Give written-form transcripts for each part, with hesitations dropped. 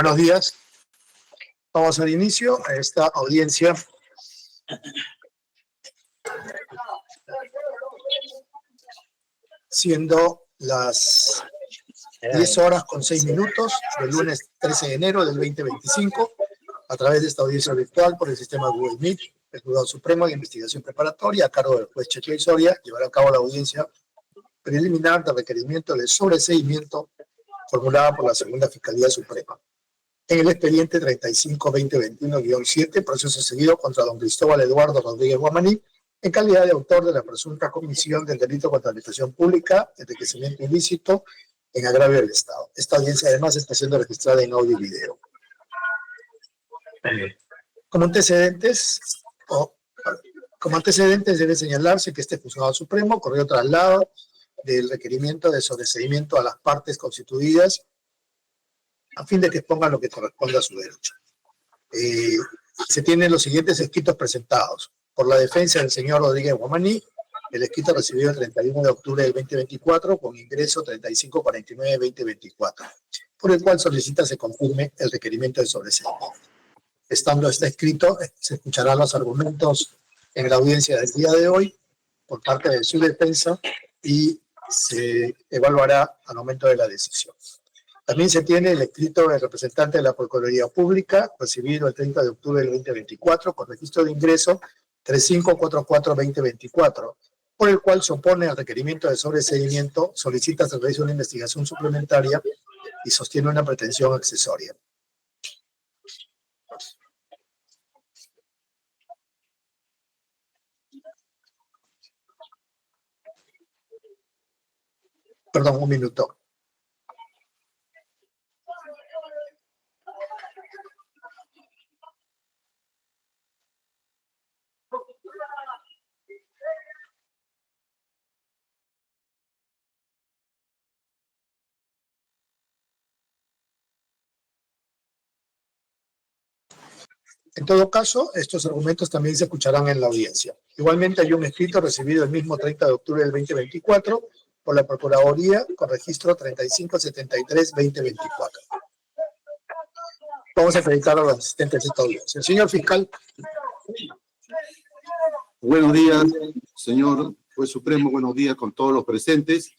Buenos días. Vamos a dar inicio a esta audiencia. Siendo las 10:06 del lunes 13 de enero del 2025, a través de esta audiencia virtual por el sistema Google Meet, el Juzgado Supremo de Investigación Preparatoria, a cargo del juez Chequeo Soria, llevará a cabo la audiencia preliminar de requerimiento de sobreseimiento formulada por la Segunda Fiscalía Suprema. En el expediente 35-2021-7, proceso seguido contra don Cristóbal Eduardo Rodríguez Guamaní, en calidad de autor de la presunta comisión del delito contra la administración pública, enriquecimiento ilícito en agravio del Estado. Esta audiencia además está siendo registrada en audio y video. Como antecedentes debe señalarse que este Juzgado Supremo corrió traslado del requerimiento de sobreseimiento a las partes constituidas a fin de que expongan lo que corresponde a su derecho. Se tienen los siguientes escritos presentados. Por la defensa del señor Rodríguez Guamaní, el escrito recibido el 31 de octubre del 2024 con ingreso 3549-2024, por el cual solicita se confirme el requerimiento de sobreseimiento. Estando este escrito, se escucharán los argumentos en la audiencia del día de hoy por parte de su defensa y se evaluará al momento de la decisión. También se tiene el escrito del representante de la Procuraduría Pública, recibido el 30 de octubre del 2024, con registro de ingreso 3544-2024, por el cual se opone al requerimiento de sobreseimiento, solicita se realice una investigación suplementaria y sostiene una pretensión accesoria. Perdón, un minuto. En todo caso, estos argumentos también se escucharán en la audiencia. Igualmente hay un escrito recibido el mismo 30 de octubre del 2024 por la Procuraduría con registro 3573-2024. Vamos a acreditar a los asistentes de esta audiencia. El señor fiscal. Buenos días, señor juez supremo. Buenos días con todos los presentes.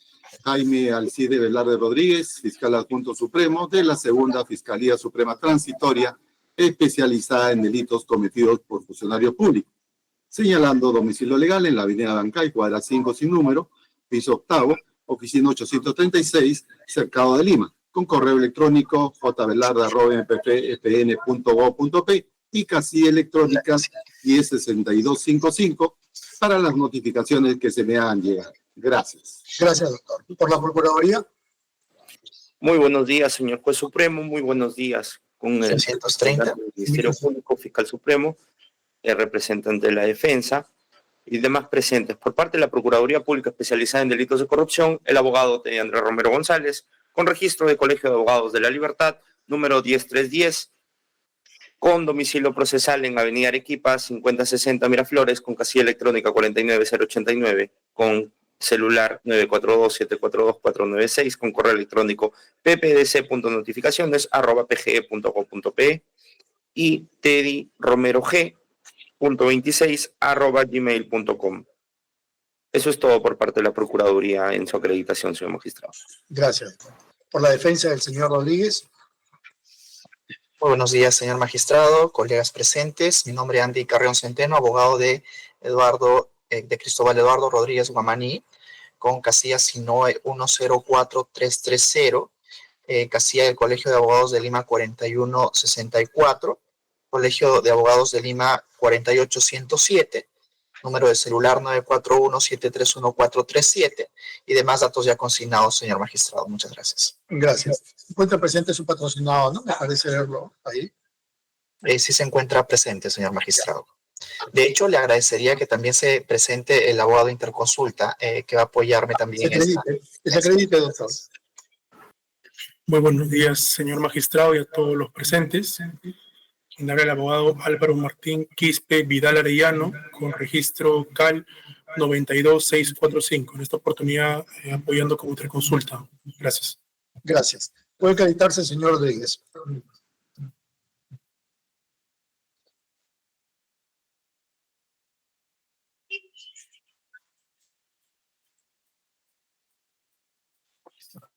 Jaime Alcide Velarde Rodríguez, fiscal adjunto supremo de la Segunda Fiscalía Suprema Transitoria, especializada en delitos cometidos por funcionarios públicos, señalando domicilio legal en la avenida Bancay, cuadra 5 sin número, piso octavo, oficina 836, Cercado de Lima, con correo electrónico jvelarde@mpfn.gov.p y casilla electrónica 106255 para las notificaciones que se me hagan llegar. Gracias. Gracias, doctor. ¿Por la Procuraduría? Muy buenos días, señor juez supremo. Muy buenos días con el 630. Ministerio Público, fiscal supremo, el representante de la defensa y demás presentes. Por parte de la Procuraduría Pública Especializada en Delitos de Corrupción, el abogado de Andrés Romero González, con registro de Colegio de Abogados de la Libertad, número 10310, con domicilio procesal en Avenida Arequipa, 5060 Miraflores, con casilla electrónica 49089, con celular 942-742-496, con correo electrónico ppdc.notificaciones@pge.gov.pe y teddyromero.g.26@gmail.com. Eso es todo por parte de la Procuraduría en su acreditación, señor magistrado. Gracias. Por la defensa del señor Rodríguez. Muy buenos días, señor magistrado, colegas presentes. Mi nombre es Andy Carrión Centeno, abogado de Cristóbal Eduardo Rodríguez Guamaní, con casilla SINOE 104330, casilla del Colegio de Abogados de Lima 4164, Colegio de Abogados de Lima 48107, número de celular 941-731-437 y demás datos ya consignados, señor magistrado. Muchas gracias. Gracias. ¿Se encuentra presente su patrocinado, no? Me parece verlo ahí. Sí se encuentra presente, señor magistrado. De hecho, le agradecería que también se presente el abogado Interconsulta, que va a apoyarme también en esta. Se acredite, doctor. Muy buenos días, señor magistrado, y a todos los presentes. Indaga el abogado Álvaro Martín Quispe Vidal Arellano, con registro CAL 92645. En esta oportunidad, apoyando como Interconsulta. Gracias. Gracias. Puede acreditarse, señor Rodríguez.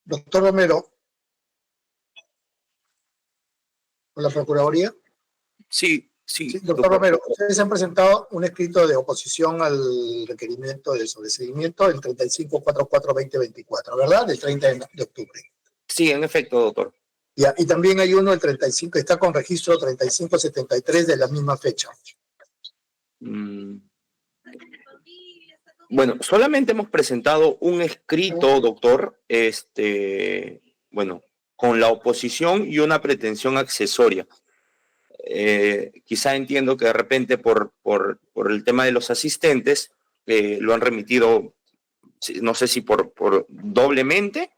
Doctor Romero, con la Procuraduría. Sí, Sí, doctor Romero, ustedes han presentado un escrito de oposición al requerimiento de sobreseguimiento del 3544-2024, ¿verdad? Del 30 de octubre. Sí, en efecto, doctor. Ya, y también hay uno del 35, está con registro 3573 de la misma fecha. Bueno, solamente hemos presentado un escrito, doctor, bueno, con la oposición y una pretensión accesoria. Quizá entiendo que de repente por el tema de los asistentes lo han remitido, no sé si por doblemente,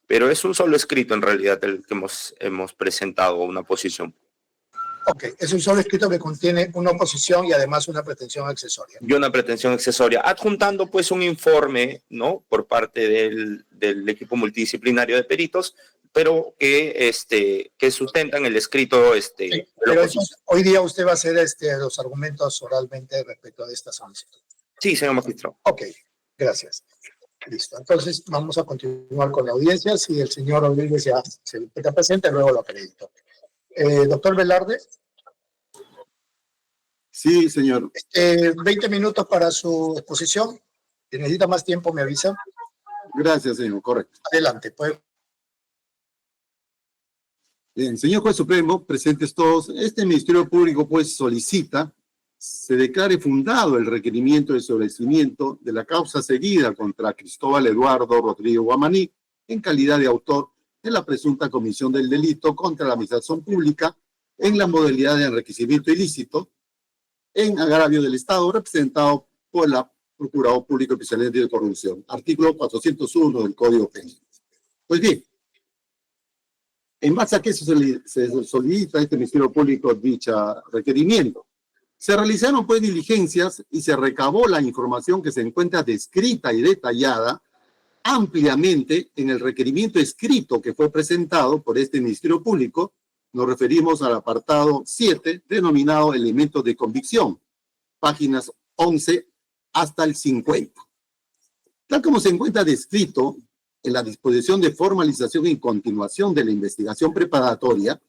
pero es un solo escrito en realidad el que hemos presentado una posición. Ok, es un solo escrito que contiene una oposición y además una pretensión accesoria. Y una pretensión accesoria, adjuntando pues un informe, ¿no? Por parte del equipo multidisciplinario de peritos, pero que sustentan el escrito. Sí, pero entonces, hoy día usted va a hacer los argumentos oralmente respecto a esta solicitud. Sí, señor magistrado. Ok, gracias. Listo. Entonces vamos a continuar con la audiencia. Si el señor Rodríguez ya se encuentra presente, luego lo acredito. Doctor Velarde. Sí, señor. 20 minutos para su exposición. Si necesita más tiempo, me avisa. Gracias, señor. Correcto. Adelante, pues. Bien, señor Juez Supremo, presentes todos, este Ministerio Público pues solicita se declare fundado el requerimiento de sobreseguimiento de la causa seguida contra Cristóbal Eduardo Rodríguez Guamaní en calidad de autor de la presunta comisión del delito contra la administración pública en la modalidad de enriquecimiento ilícito en agravio del Estado representado por la Procurador Público Especialmente de Corrupción, artículo 401 del Código Penal. Pues bien, en base a que se solicita este Ministerio Público dicho requerimiento, se realizaron pues diligencias y se recabó la información que se encuentra descrita y detallada ampliamente en el requerimiento escrito que fue presentado por este Ministerio Público. Nos referimos al apartado 7, denominado elementos de convicción, páginas 11 hasta el 50. Tal como se encuentra descrito en la disposición de formalización y continuación de la investigación preparatoria,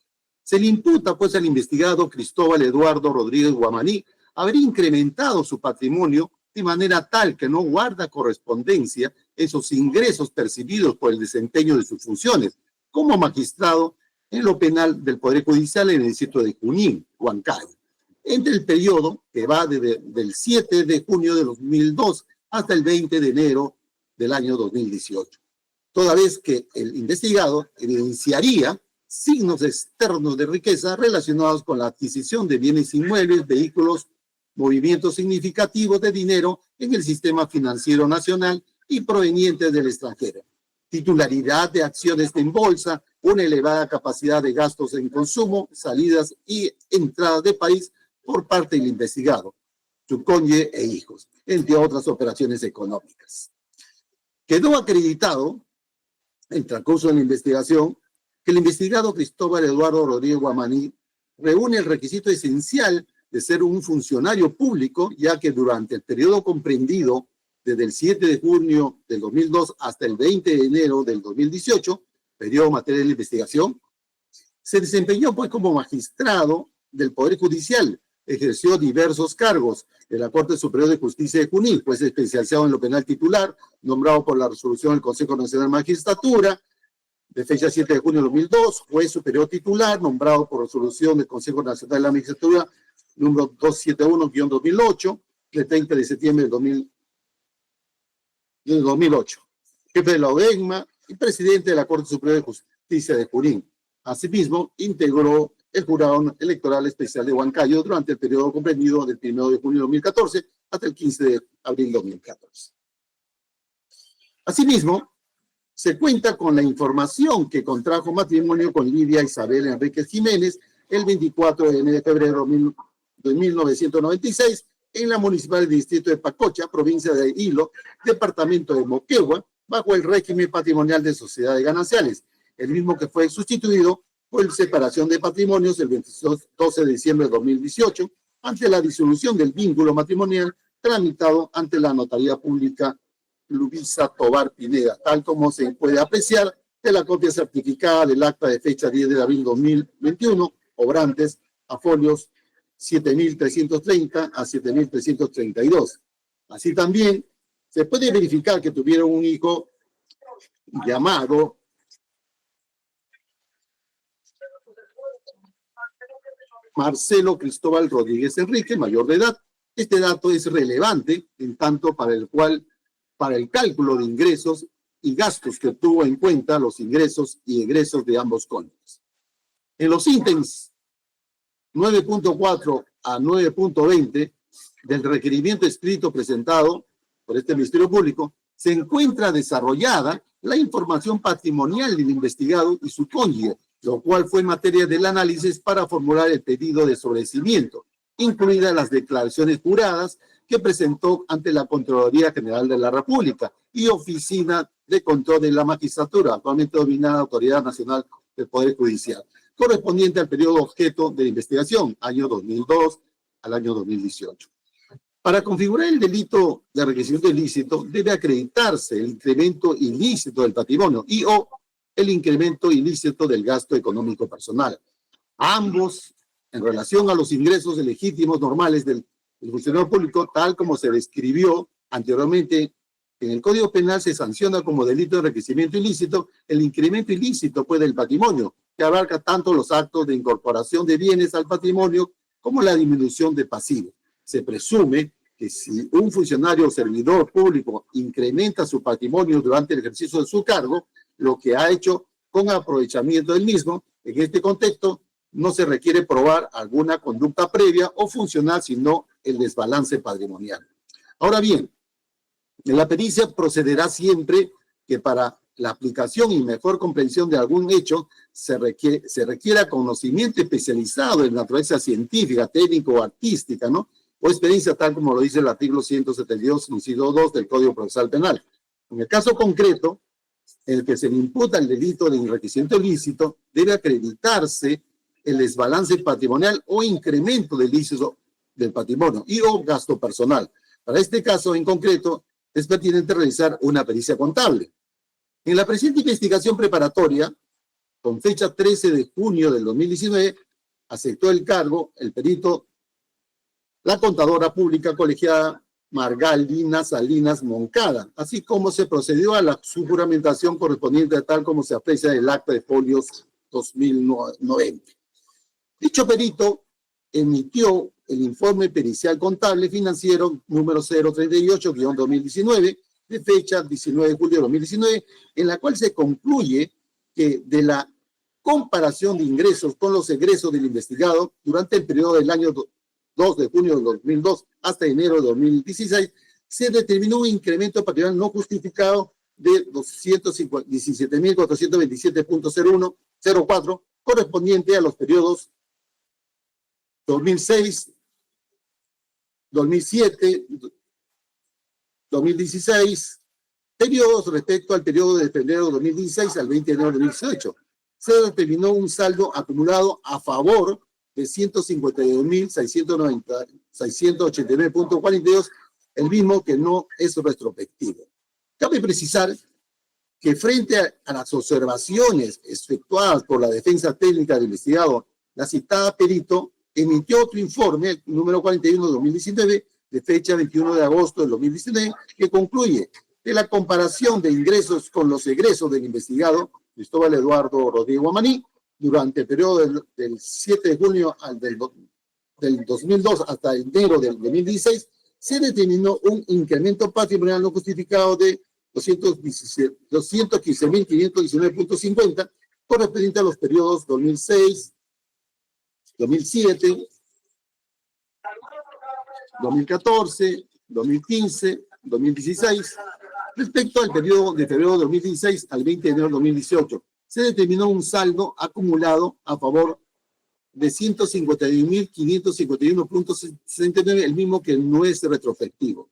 se le imputa pues al investigado Cristóbal Eduardo Rodríguez Guamaní haber incrementado su patrimonio de manera tal que no guarda correspondencia esos ingresos percibidos por el desempeño de sus funciones como magistrado en lo penal del Poder Judicial en el distrito de Junín, Huancayo, entre el periodo que va del 7 de junio de 2002 hasta el 20 de enero del año 2018. Toda vez que el investigado evidenciaría signos externos de riqueza relacionados con la adquisición de bienes inmuebles, vehículos, movimientos significativos de dinero en el sistema financiero nacional y provenientes del extranjero, titularidad de acciones en bolsa, una elevada capacidad de gastos en consumo, salidas y entradas de país por parte del investigado, su cónyuge e hijos, entre otras operaciones económicas. Quedó acreditado en el transcurso de la investigación que el investigado Cristóbal Eduardo Rodríguez Guamaní reúne el requisito esencial de ser un funcionario público, ya que durante el periodo comprendido desde el 7 de junio del 2002 hasta el 20 de enero del 2018, periodo material de investigación, se desempeñó pues como magistrado del Poder Judicial, ejerció diversos cargos de la Corte Superior de Justicia de Junín, pues especializado en lo penal titular, nombrado por la resolución del Consejo Nacional de Magistratura, de fecha 7 de junio de 2002, juez superior titular, nombrado por resolución del Consejo Nacional de la Magistratura, número 271-2008, del 30 de septiembre del 2008, jefe de la ODEGMA y presidente de la Corte Superior de Justicia de Junín. Asimismo, integró el Jurado Electoral Especial de Huancayo durante el periodo comprendido del 1 de junio de 2014 hasta el 15 de abril de 2014. Asimismo, se cuenta con la información que contrajo matrimonio con Lidia Isabel Enríquez Jiménez el 24 de febrero de 1996 en la municipal del distrito de Pacocha, provincia de Hilo, departamento de Moquegua, bajo el régimen patrimonial de sociedades gananciales, el mismo que fue sustituido por separación de patrimonios el 12 de diciembre de 2018 ante la disolución del vínculo matrimonial tramitado ante la Notaría Pública Lubisa Tobar Pineda, tal como se puede apreciar de la copia certificada del acta de fecha 10 de abril 2021, obrantes a folios 7.330 a 7.332. Así también se puede verificar que tuvieron un hijo llamado Marcelo Cristóbal Rodríguez Enrique, mayor de edad. Este dato es relevante en tanto para el cálculo de ingresos y gastos que tuvo en cuenta los ingresos y egresos de ambos cónyuges. En los ítems 9.4 a 9.20 del requerimiento escrito presentado por este Ministerio Público, se encuentra desarrollada la información patrimonial del investigado y su cónyuge, lo cual fue materia del análisis para formular el pedido de sobreseimiento, incluidas las declaraciones juradas que presentó ante la Contraloría General de la República y Oficina de Control de la Magistratura, actualmente dominada Autoridad Nacional del Poder Judicial, correspondiente al periodo objeto de investigación, año 2002 al año 2018. Para configurar el delito de enriquecimiento ilícito, debe acreditarse el incremento ilícito del patrimonio y o el incremento ilícito del gasto económico personal. Ambos, en relación a los ingresos legítimos normales del funcionario público, tal como se describió anteriormente en el Código Penal, se sanciona como delito de enriquecimiento ilícito el incremento ilícito pues, del patrimonio, que abarca tanto los actos de incorporación de bienes al patrimonio como la disminución de pasivos. Se presume que si un funcionario o servidor público incrementa su patrimonio durante el ejercicio de su cargo, lo que ha hecho con aprovechamiento del mismo, en este contexto, no se requiere probar alguna conducta previa o funcional, sino el desbalance patrimonial. Ahora bien, en la pericia procederá siempre que para la aplicación y mejor comprensión de algún hecho se requiera conocimiento especializado en naturaleza científica, técnico o artística, ¿no? O experiencia, tal como lo dice el artículo 172, inciso 2 del Código Procesal Penal. En el caso concreto, en el que se le imputa el delito de enriquecimiento ilícito, debe acreditarse el desbalance patrimonial o incremento del ilícito del patrimonio y o gasto personal. Para este caso en concreto, es pertinente realizar una pericia contable. En la presente investigación preparatoria, con fecha 13 de junio del 2019, aceptó el cargo el perito, la contadora pública colegiada Margalina Salinas Moncada, así como se procedió a la subjuramentación correspondiente tal como se aprecia en el acta de folios 2090. Dicho perito emitió el informe pericial contable financiero número 038-2019 de fecha 19 de julio de 2019, en la cual se concluye que de la comparación de ingresos con los egresos del investigado durante el periodo del año 2 de junio de 2002 hasta enero de 2016, se determinó un incremento patrimonial no justificado de 217.427.0104, correspondiente a los periodos 2006, 2007, 2016, periodos respecto al periodo de febrero de 2016 al 20 de enero de 2018. Se determinó un saldo acumulado a favor de 152.689.42, el mismo que no es retrospectivo. Cabe precisar que frente a las observaciones efectuadas por la defensa técnica del investigado, la citada perito emitió otro informe, número 41 de 2019, de fecha 21 de agosto de 2019, que concluye que la comparación de ingresos con los egresos del investigado Cristóbal Eduardo Rodríguez Guamaní durante el periodo del 7 de junio del 2002 hasta enero del 2016, se determinó un incremento patrimonial no justificado de 215.519.50, correspondiente a los periodos 2006, 2007, 2014, 2015, 2016. Respecto al periodo de febrero de 2016 al 20 de enero de 2018, se determinó un saldo acumulado a favor de 151.551.69, el mismo que no es retrospectivo.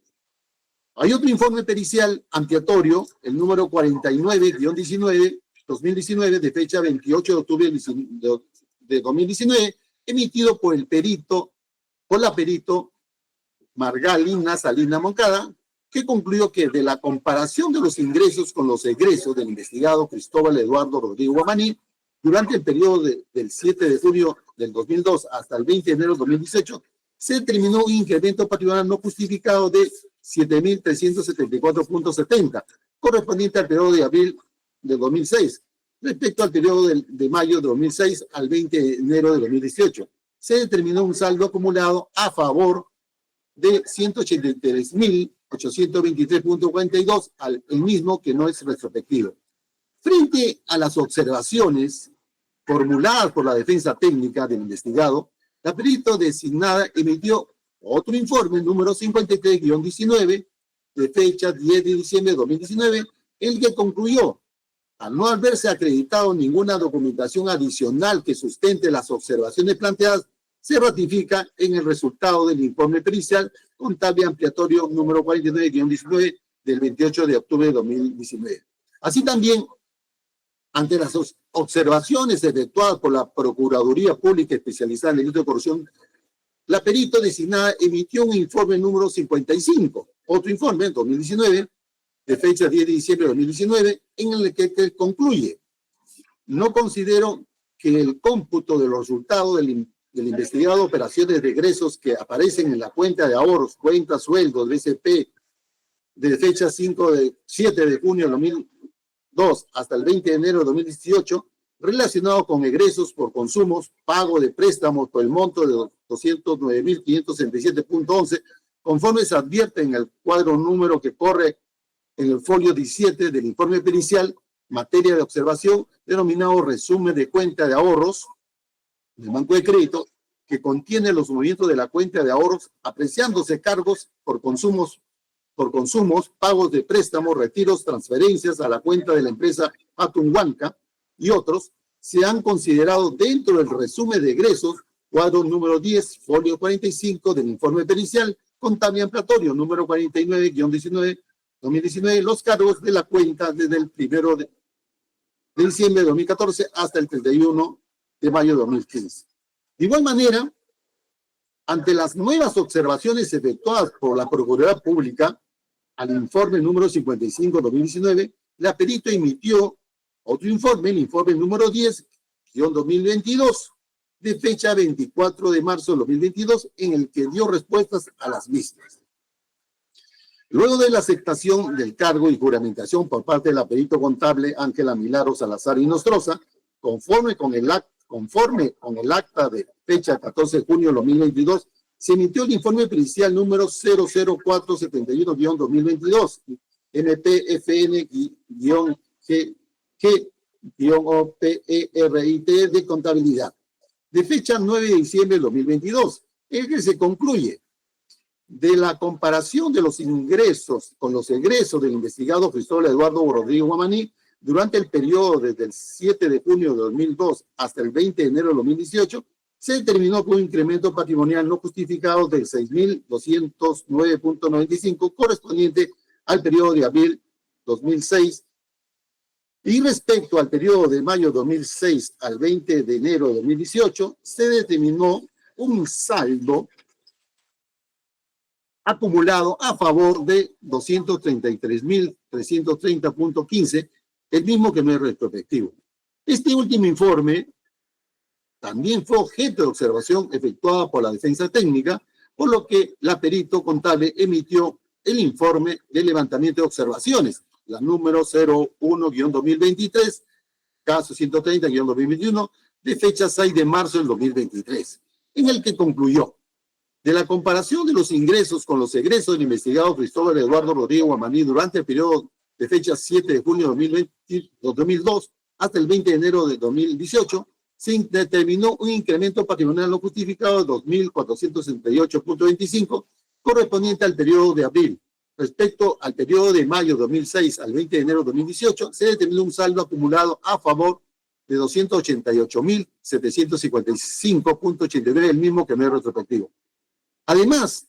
Hay otro informe pericial ampliatorio, el número 49-19-2019, de fecha 28 de octubre de 2019, emitido por la perito Margalina Salinas Moncada, que concluyó que de la comparación de los ingresos con los egresos del investigado Cristóbal Eduardo Rodríguez Guamaní durante el periodo del 7 de junio del 2002 hasta el 20 de enero del 2018, se determinó un incremento patrimonial no justificado de 7.374.70, correspondiente al periodo de abril del 2006, respecto al periodo de mayo de 2006 al 20 de enero de 2018. Se determinó un saldo acumulado a favor de 183.823.42, el mismo que no es retrospectivo. Frente a las observaciones formuladas por la defensa técnica del investigado, la perito designada emitió otro informe número 53-19 de fecha 10 de diciembre de 2019, el que concluyó, al no haberse acreditado ninguna documentación adicional que sustente las observaciones planteadas, se ratifica en el resultado del informe pericial contable ampliatorio número 49-19 del 28 de octubre de 2019. Así también, ante las observaciones efectuadas por la Procuraduría Pública Especializada en Delitos de Corrupción, la perito designada emitió un informe número 55, otro informe, 2019, de fecha 10 de diciembre de 2019, en el que concluye: no considero que el cómputo de los resultados del investigado operaciones de egresos que aparecen en la cuenta de ahorros, cuenta sueldos, BCP, de fecha 7 de junio de 2002 hasta el 20 de enero de 2018, relacionado con egresos por consumos, pago de préstamos por el monto de 209.567.11, conforme se advierte en el cuadro número que corre en el folio 17 del informe pericial, materia de observación, denominado resumen de cuenta de ahorros del Banco de Crédito, que contiene los movimientos de la cuenta de ahorros, apreciándose cargos por consumos, pagos de préstamos, retiros, transferencias a la cuenta de la empresa Atunhuanca y otros, se han considerado dentro del resumen de egresos, cuadro número 10, folio 45 del informe pericial, contable ampliatorio número 49-19, 2019, los cargos de la cuenta desde el 1 de diciembre de 2014 hasta el 31 de mayo de 2015. De igual manera, ante las nuevas observaciones efectuadas por la Procuraduría Pública al informe número 55-2019, la perito emitió otro informe, el informe número 10-2022, de fecha 24 de marzo de 2022, en el que dio respuestas a las mismas. Luego de la aceptación del cargo y juramentación por parte de la perito contable Ángela Milagros Salazar y Nostroza, conforme con el acta de fecha 14 de junio de 2022, se emitió el informe pericial número 00471-2022, MPFN-G-OPERIT de contabilidad, de fecha 9 de diciembre de 2022, en el que se concluye: de la comparación de los ingresos con los egresos del investigado Cristóbal Eduardo Rodríguez Guamaní durante el periodo desde el 7 de junio de 2002 hasta el 20 de enero de 2018, se determinó con un incremento patrimonial no justificado de 6.209.95 correspondiente al periodo de abril 2006, y respecto al periodo de mayo 2006 al 20 de enero de 2018, se determinó un saldo acumulado a favor de 233.330.15, el mismo que no es retrospectivo. Este último informe también fue objeto de observación efectuada por la defensa técnica, por lo que la perito contable emitió el informe de levantamiento de observaciones, la número 01-2023, caso 130-2021, de fecha 6 de marzo del 2023, en el que concluyó: de la comparación de los ingresos con los egresos del investigado Cristóbal Eduardo Rodríguez Guamaní durante el periodo de fecha 7 de junio de 2002 hasta el 20 de enero de 2018, se determinó un incremento patrimonial no justificado de 2.468.25 correspondiente al periodo de abril. Respecto al periodo de mayo de 2006 al 20 de enero de 2018, se determinó un saldo acumulado a favor de 288.755.89, el mismo que no es retrospectivo. Además,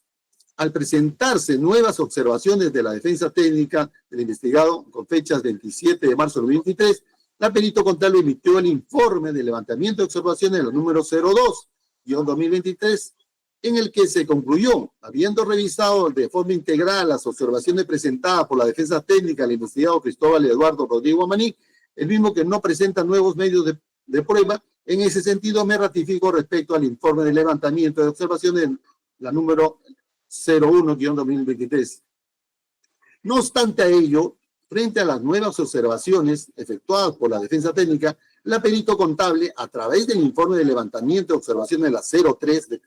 al presentarse nuevas observaciones de la defensa técnica del investigado con fechas 27 de marzo de 2023, la perito contable emitió el informe de levantamiento de observaciones, el número 02-2023, en el que se concluyó, habiendo revisado de forma integral las observaciones presentadas por la defensa técnica del investigado Cristóbal Eduardo Rodríguez Guamaní, el mismo que no presenta nuevos medios de prueba. En ese sentido, me ratifico respecto al informe de levantamiento de observaciones, la número 01-2023. No obstante a ello, frente a las nuevas observaciones efectuadas por la defensa técnica, la perito contable, a través del informe de levantamiento de observaciones de la 03 de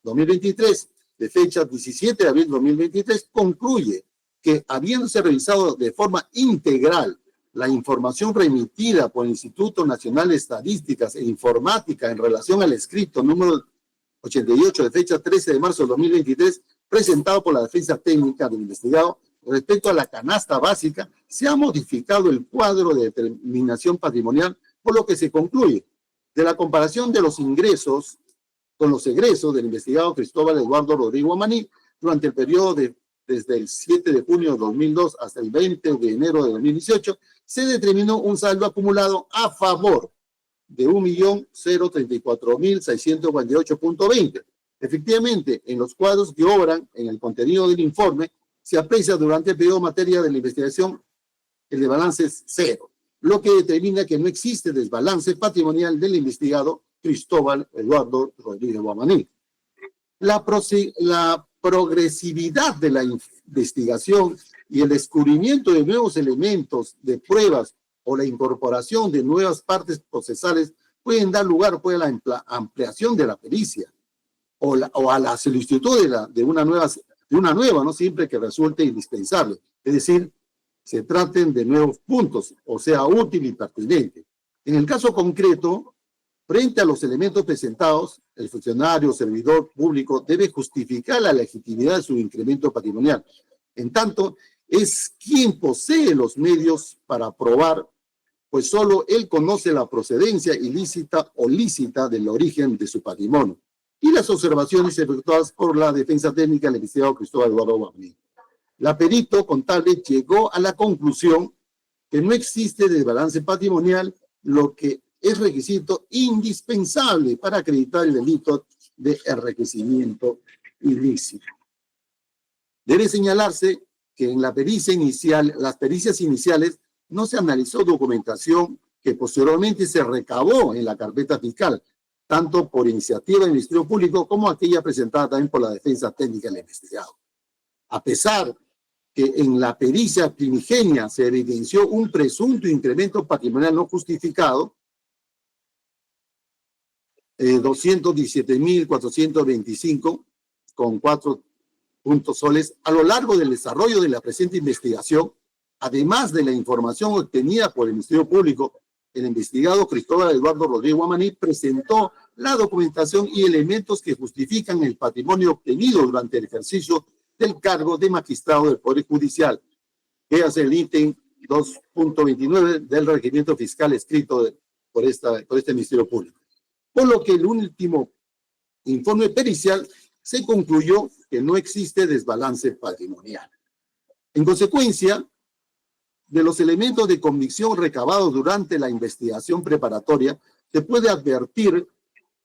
2023, de fecha 17 de abril de 2023, concluye que, habiéndose revisado de forma integral la información remitida por el Instituto Nacional de Estadísticas e Informática en relación al escrito número 88 de fecha 13 de marzo de 2023, presentado por la defensa técnica del investigado, respecto a la canasta básica, se ha modificado el cuadro de determinación patrimonial, por lo que se concluye de la comparación de los ingresos con los egresos del investigado Cristóbal Eduardo Rodríguez Guamaní durante el periodo desde el 7 de junio de 2002 hasta el 20 de enero de 2018, se determinó un saldo acumulado a favor de 1.034.648.20. Efectivamente, en los cuadros que obran en el contenido del informe, se aprecia durante el periodo materia de la investigación el desbalance es cero, lo que determina que no existe desbalance patrimonial del investigado Cristóbal Eduardo Rodríguez Guamaní. La progresividad de la investigación y el descubrimiento de nuevos elementos de pruebas o la incorporación de nuevas partes procesales pueden dar lugar a la ampliación de la pericia o a la solicitud de una nueva, ¿no? Siempre que resulte indispensable. Es decir, se traten de nuevos puntos, o sea, útil y pertinente. En el caso concreto, frente a los elementos presentados, el funcionario o servidor público debe justificar la legitimidad de su incremento patrimonial. En tanto, es quien posee los medios para probar, pues solo él conoce la procedencia ilícita o lícita del origen de su patrimonio y las observaciones efectuadas por la defensa técnica del investigado Cristóbal Eduardo Guamaní. La perito contable llegó a la conclusión que no existe desbalance patrimonial, lo que es requisito indispensable para acreditar el delito de enriquecimiento ilícito. Debe señalarse que en la pericia inicial, las pericias iniciales, no se analizó documentación que posteriormente se recabó en la carpeta fiscal, tanto por iniciativa del Ministerio Público como aquella presentada también por la defensa técnica del investigado. A pesar que en la pericia primigenia se evidenció un presunto incremento patrimonial no justificado, 217.425 con 4 puntos soles, a lo largo del desarrollo de la presente investigación, además de la información obtenida por el Ministerio Público, el investigado Cristóbal Eduardo Rodríguez Guamaní presentó la documentación y elementos que justifican el patrimonio obtenido durante el ejercicio del cargo de magistrado del Poder Judicial, que hace el ítem 2.29 del requerimiento fiscal escrito por este Ministerio Público. Por lo que el último informe pericial se concluyó que no existe desbalance patrimonial. En consecuencia, de los elementos de convicción recabados durante la investigación preparatoria, se puede advertir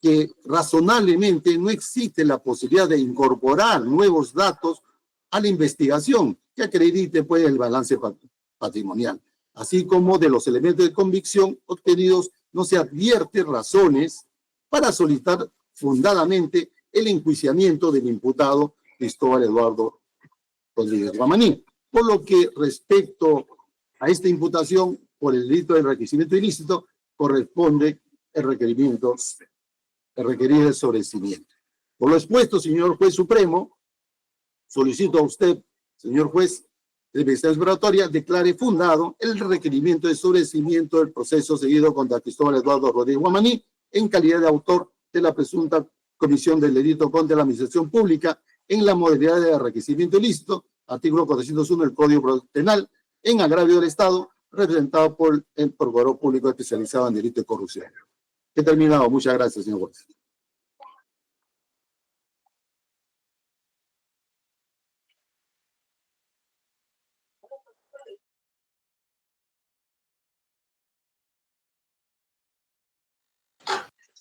que razonablemente no existe la posibilidad de incorporar nuevos datos a la investigación que acredite pues, el balance patrimonial. Así como de los elementos de convicción obtenidos, no se advierte razones para solicitar fundadamente el enjuiciamiento del imputado Cristóbal Eduardo Rodríguez Guamaní. Por lo que respecto a esta imputación por el delito de enriquecimiento ilícito, corresponde el requerido sobreseimiento. Por lo expuesto, señor juez supremo, solicito a usted, señor juez de investigación exploratoria, declare fundado el requerimiento de sobreseimiento del proceso seguido contra Cristóbal Eduardo Rodríguez Guamaní en calidad de autor de la presunta comisión del delito contra la administración pública en la modalidad de enriquecimiento ilícito, artículo 401 del Código Penal, en agravio del Estado, representado por el Procurador Público especializado en delito de corrupción. He terminado. Muchas gracias, señor juez.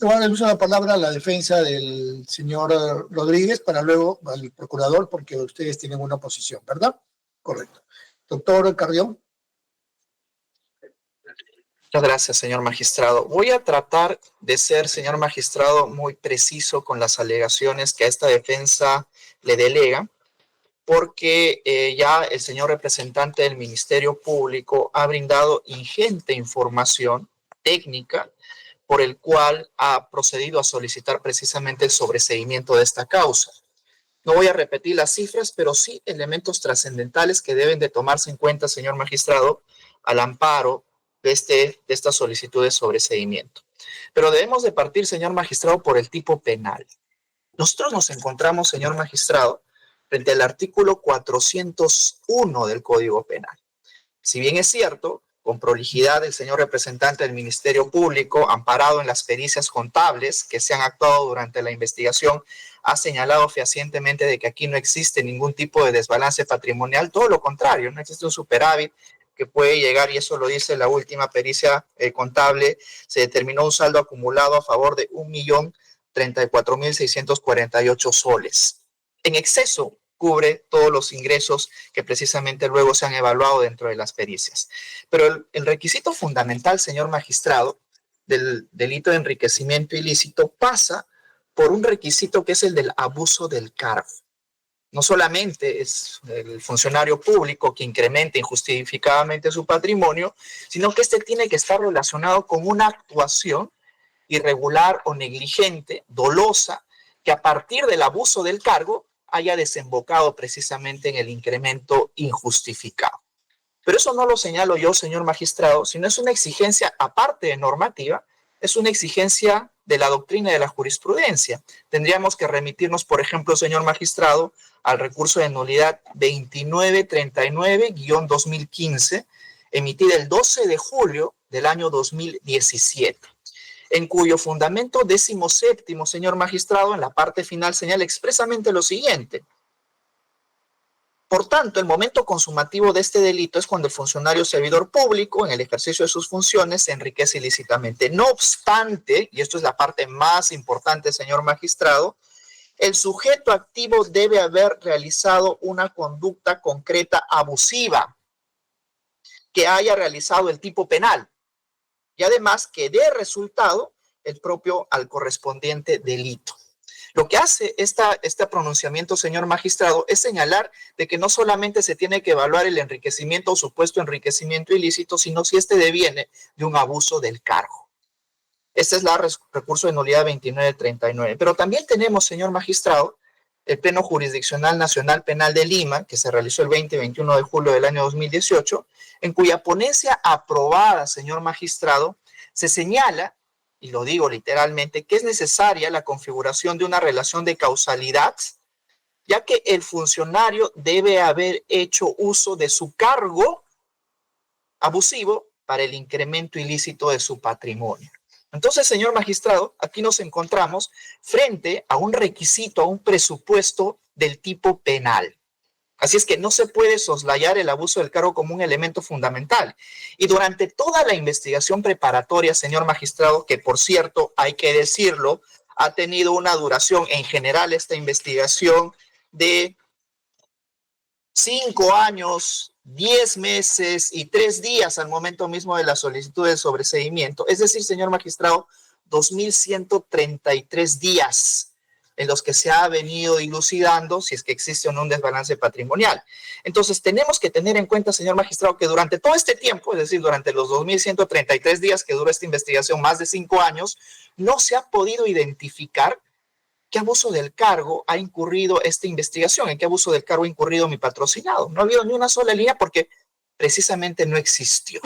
Le voy a dar la palabra a la defensa del señor Rodríguez para luego al procurador, porque ustedes tienen una posición, ¿verdad? Correcto. Doctor Carrión. Muchas gracias, señor magistrado. Voy a tratar de ser, señor magistrado, muy preciso con las alegaciones que a esta defensa le delega, porque ya el señor representante del Ministerio Público ha brindado ingente información técnica por el cual ha procedido a solicitar precisamente el sobreseimiento de esta causa. No voy a repetir las cifras, pero sí elementos trascendentales que deben de tomarse en cuenta, señor magistrado, al amparo de esta solicitud de sobreseimiento. Pero debemos de partir, señor magistrado, por el tipo penal. Nosotros nos encontramos, señor magistrado, frente al artículo 401 del Código Penal. Si bien es cierto, con prolijidad el señor representante del Ministerio Público, amparado en las pericias contables que se han actuado durante la investigación, ha señalado fehacientemente de que aquí no existe ningún tipo de desbalance patrimonial, todo lo contrario, no existe un superávit que puede llegar, y eso lo dice la última pericia contable, se determinó un saldo acumulado a favor de 1.034.648 soles. En exceso cubre todos los ingresos que precisamente luego se han evaluado dentro de las pericias. Pero el requisito fundamental, señor magistrado, del delito de enriquecimiento ilícito pasa por un requisito que es el del abuso del cargo. No solamente es el funcionario público que incrementa injustificadamente su patrimonio, sino que este tiene que estar relacionado con una actuación irregular o negligente, dolosa, que a partir del abuso del cargo haya desembocado precisamente en el incremento injustificado. Pero eso no lo señalo yo, señor magistrado, sino es una exigencia aparte de normativa, es una exigencia de la doctrina y de la jurisprudencia. Tendríamos que remitirnos, por ejemplo, señor magistrado, al recurso de nulidad 2939-2015, emitida el 12 de julio del año 2017, en cuyo fundamento 17º, señor magistrado, en la parte final señala expresamente lo siguiente. Por tanto, el momento consumativo de este delito es cuando el funcionario servidor público, en el ejercicio de sus funciones, se enriquece ilícitamente. No obstante, y esto es la parte más importante, señor magistrado, el sujeto activo debe haber realizado una conducta concreta abusiva que haya realizado el tipo penal y además que dé resultado el propio al correspondiente delito. Lo que hace este pronunciamiento, señor magistrado, es señalar de que no solamente se tiene que evaluar el enriquecimiento o supuesto enriquecimiento ilícito, sino si este deviene de un abuso del cargo. Este es el recurso de nulidad 2939. Pero también tenemos, señor magistrado, el Pleno Jurisdiccional Nacional Penal de Lima, que se realizó el 20 y 21 de julio del año 2018, en cuya ponencia aprobada, señor magistrado, se señala, y lo digo literalmente, que es necesaria la configuración de una relación de causalidad, ya que el funcionario debe haber hecho uso de su cargo abusivo para el incremento ilícito de su patrimonio. Entonces, señor magistrado, aquí nos encontramos frente a un requisito, a un presupuesto del tipo penal. Así es que no se puede soslayar el abuso del cargo como un elemento fundamental. Y durante toda la investigación preparatoria, señor magistrado, que por cierto, hay que decirlo, ha tenido una duración en general esta investigación de 5 años, 10 meses y 3 días al momento mismo de la solicitud de sobreseimiento. Es decir, señor magistrado, 2.133 días en los que se ha venido dilucidando si es que existe o no un desbalance patrimonial. Entonces, tenemos que tener en cuenta, señor magistrado, que durante todo este tiempo, es decir, durante los 2.133 días que dura esta investigación, más de 5 años, no se ha podido identificar qué abuso del cargo ha incurrido esta investigación, en qué abuso del cargo ha incurrido mi patrocinado. No ha habido ni una sola línea porque precisamente no existió.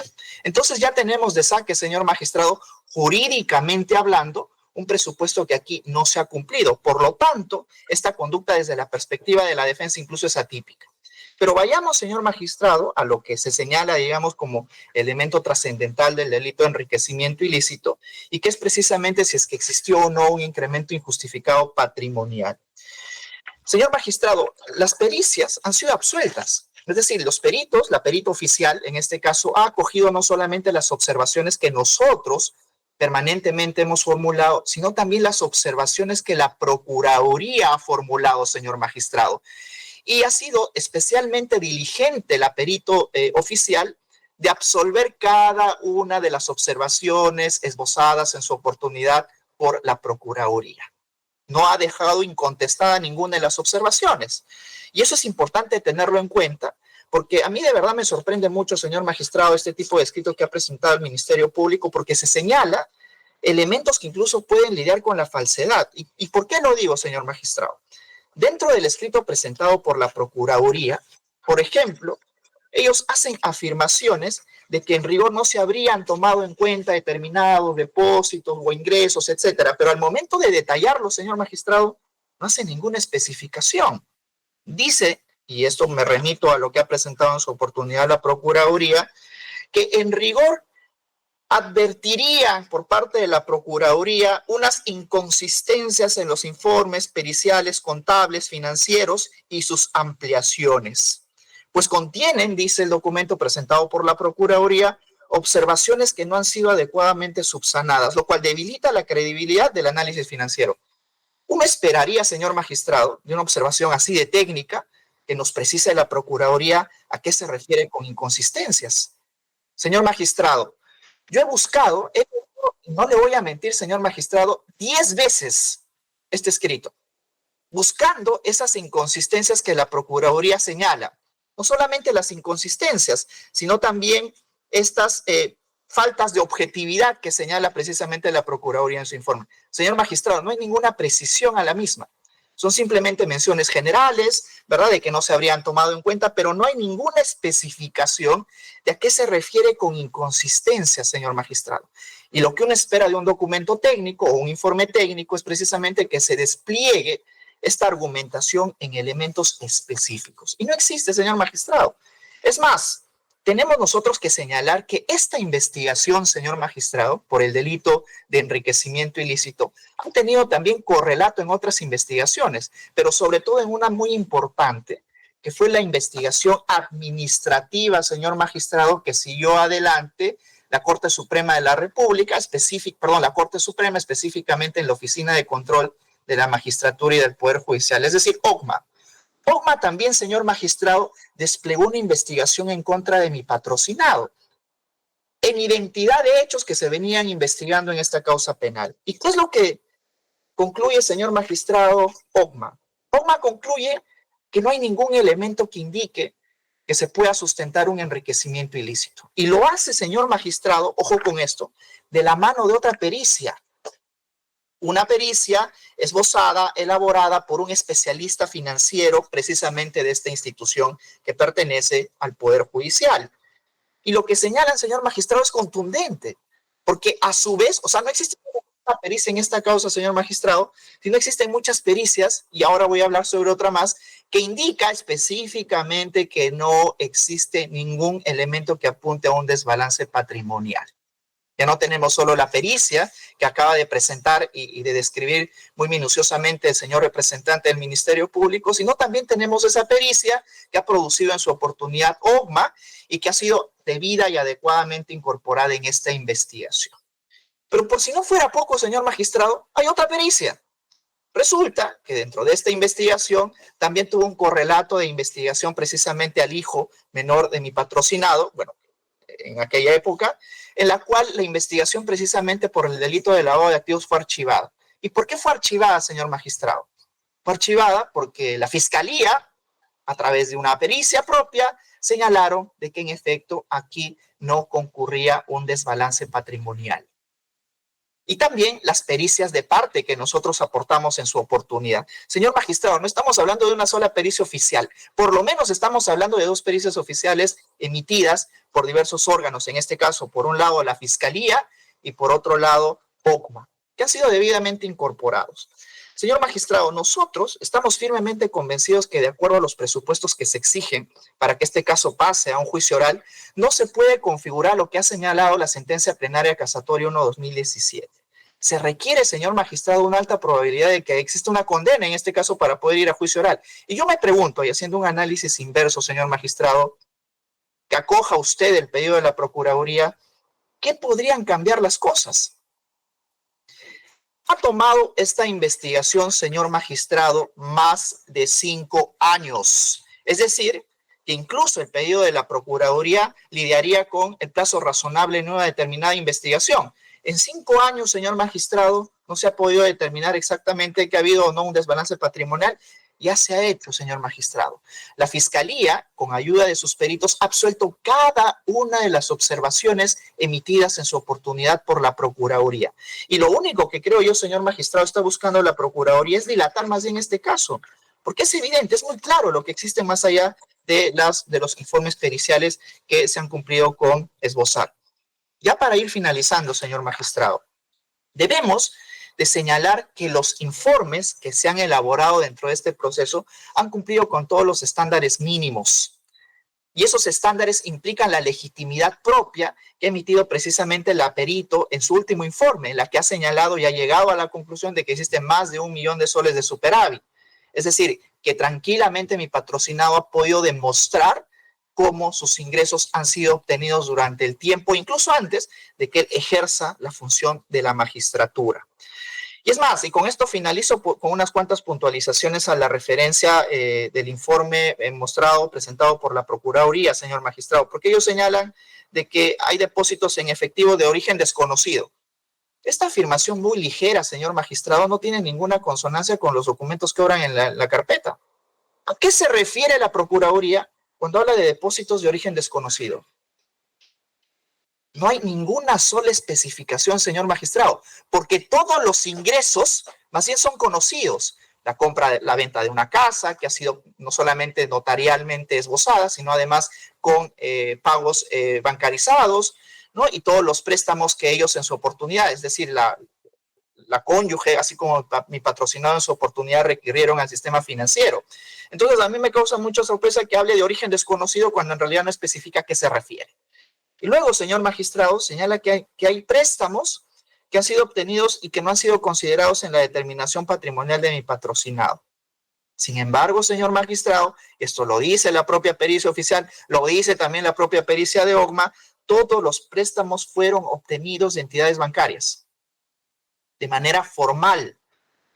Entonces ya tenemos de saque, señor magistrado, jurídicamente hablando, un presupuesto que aquí no se ha cumplido. Por lo tanto, esta conducta desde la perspectiva de la defensa incluso es atípica. Pero vayamos, señor magistrado, a lo que se señala, digamos, como elemento trascendental del delito de enriquecimiento ilícito y que es precisamente si es que existió o no un incremento injustificado patrimonial. Señor magistrado, las pericias han sido absueltas. Es decir, los peritos, la perita oficial, en este caso, ha acogido no solamente las observaciones que nosotros permanentemente hemos formulado, sino también las observaciones que la Procuraduría ha formulado, señor magistrado. Y ha sido especialmente diligente la perito oficial de absolver cada una de las observaciones esbozadas en su oportunidad por la Procuraduría. No ha dejado incontestada ninguna de las observaciones. Y eso es importante tenerlo en cuenta, porque a mí de verdad me sorprende mucho, señor magistrado, este tipo de escrito que ha presentado el Ministerio Público, porque se señala elementos que incluso pueden lidiar con la falsedad. ¿Y por qué lo digo, señor magistrado? Dentro del escrito presentado por la Procuraduría, por ejemplo, ellos hacen afirmaciones de que en rigor no se habrían tomado en cuenta determinados depósitos o ingresos, etcétera, pero al momento de detallarlo, señor magistrado, no hace ninguna especificación. Dice, y esto me remito a lo que ha presentado en su oportunidad la Procuraduría, que en rigor advertiría por parte de la Procuraduría unas inconsistencias en los informes periciales, contables, financieros y sus ampliaciones. Pues contienen, dice el documento presentado por la Procuraduría, observaciones que no han sido adecuadamente subsanadas, lo cual debilita la credibilidad del análisis financiero. Uno esperaría, señor magistrado, de una observación así de técnica, que nos precise la Procuraduría a qué se refiere con inconsistencias. Señor magistrado, yo he buscado, no le voy a mentir, señor magistrado, 10 veces este escrito, buscando esas inconsistencias que la Procuraduría señala. No solamente las inconsistencias, sino también estas faltas de objetividad que señala precisamente la Procuraduría en su informe. Señor magistrado, no hay ninguna precisión a la misma. Son simplemente menciones generales, ¿verdad?, de que no se habrían tomado en cuenta, pero no hay ninguna especificación de a qué se refiere con inconsistencia, señor magistrado. Y lo que uno espera de un documento técnico o un informe técnico es precisamente que se despliegue esta argumentación en elementos específicos. Y no existe, señor magistrado. Es más, tenemos nosotros que señalar que esta investigación, señor magistrado, por el delito de enriquecimiento ilícito, ha tenido también correlato en otras investigaciones, pero sobre todo en una muy importante, que fue la investigación administrativa, señor magistrado, que siguió adelante la Corte Suprema de la República, la Corte Suprema específicamente en la Oficina de Control de la Magistratura y del Poder Judicial, es decir, OCMA. OCMA también, señor magistrado, desplegó una investigación en contra de mi patrocinado, en identidad de hechos que se venían investigando en esta causa penal. ¿Y qué es lo que concluye, señor magistrado, OCMA? OCMA concluye que no hay ningún elemento que indique que se pueda sustentar un enriquecimiento ilícito. Y lo hace, señor magistrado, ojo con esto, de la mano de otra pericia. Una pericia esbozada, elaborada por un especialista financiero precisamente de esta institución que pertenece al Poder Judicial. Y lo que señalan, señor magistrado, es contundente, porque a su vez, o sea, no existe una pericia en esta causa, señor magistrado, sino existen muchas pericias, y ahora voy a hablar sobre otra más, que indica específicamente que no existe ningún elemento que apunte a un desbalance patrimonial. Ya no tenemos solo la pericia que acaba de presentar y de describir muy minuciosamente el señor representante del Ministerio Público, sino también tenemos esa pericia que ha producido en su oportunidad OCMA y que ha sido debida y adecuadamente incorporada en esta investigación. Pero por si no fuera poco, señor magistrado, hay otra pericia. Resulta que dentro de esta investigación también tuvo un correlato de investigación precisamente al hijo menor de mi patrocinado, bueno, en aquella época, en la cual la investigación precisamente por el delito de lavado de activos fue archivada. ¿Y por qué fue archivada, señor magistrado? Fue archivada porque la Fiscalía, a través de una pericia propia, señalaron de que en efecto aquí no concurría un desbalance patrimonial. Y también las pericias de parte que nosotros aportamos en su oportunidad. Señor magistrado, no estamos hablando de una sola pericia oficial. Por lo menos estamos hablando de 2 pericias oficiales emitidas por diversos órganos. En este caso, por un lado, la Fiscalía y por otro lado, OCMA, que han sido debidamente incorporados. Señor magistrado, nosotros estamos firmemente convencidos que de acuerdo a los presupuestos que se exigen para que este caso pase a un juicio oral, no se puede configurar lo que ha señalado la sentencia plenaria casatoria 1/2017. Se requiere, señor magistrado, una alta probabilidad de que exista una condena en este caso para poder ir a juicio oral. Y yo me pregunto, y haciendo un análisis inverso, señor magistrado, que acoja usted el pedido de la Procuraduría, ¿qué podrían cambiar las cosas? Ha tomado esta investigación, señor magistrado, más de 5 años. Es decir, que incluso el pedido de la Procuraduría lidiaría con el plazo razonable en una determinada investigación. En 5 años, señor magistrado, no se ha podido determinar exactamente que ha habido o no un desbalance patrimonial. Ya se ha hecho, señor magistrado. La Fiscalía, con ayuda de sus peritos, ha absuelto cada una de las observaciones emitidas en su oportunidad por la Procuraduría. Y lo único que creo yo, señor magistrado, está buscando la Procuraduría es dilatar más bien este caso, porque es evidente, es muy claro lo que existe más allá de los informes periciales que se han cumplido con esbozar. Ya para ir finalizando, señor magistrado, debemos de señalar que los informes que se han elaborado dentro de este proceso han cumplido con todos los estándares mínimos. Y esos estándares implican la legitimidad propia que ha emitido precisamente la perito en su último informe, en la que ha señalado y ha llegado a la conclusión de que existe más de 1 millón de soles de superávit. Es decir, que tranquilamente mi patrocinado ha podido demostrar cómo sus ingresos han sido obtenidos durante el tiempo, incluso antes de que él ejerza la función de la magistratura. Y es más, y con esto finalizo con unas cuantas puntualizaciones a la referencia del informe presentado por la Procuraduría, señor magistrado, porque ellos señalan de que hay depósitos en efectivo de origen desconocido. Esta afirmación muy ligera, señor magistrado, no tiene ninguna consonancia con los documentos que obran en la carpeta. ¿A qué se refiere la Procuraduría cuando habla de depósitos de origen desconocido? No hay ninguna sola especificación, señor magistrado, porque todos los ingresos más bien son conocidos. La compra, la venta de una casa, que ha sido no solamente notarialmente esbozada, sino además con pagos bancarizados, ¿no? Y todos los préstamos que ellos en su oportunidad, es decir, la cónyuge, así como mi patrocinado en su oportunidad, requirieron al sistema financiero. Entonces, a mí me causa mucha sorpresa que hable de origen desconocido cuando en realidad no especifica a qué se refiere. Y luego, señor magistrado, señala que hay préstamos que han sido obtenidos y que no han sido considerados en la determinación patrimonial de mi patrocinado. Sin embargo, señor magistrado, esto lo dice la propia pericia oficial, lo dice también la propia pericia de OCMA, todos los préstamos fueron obtenidos de entidades bancarias de manera formal.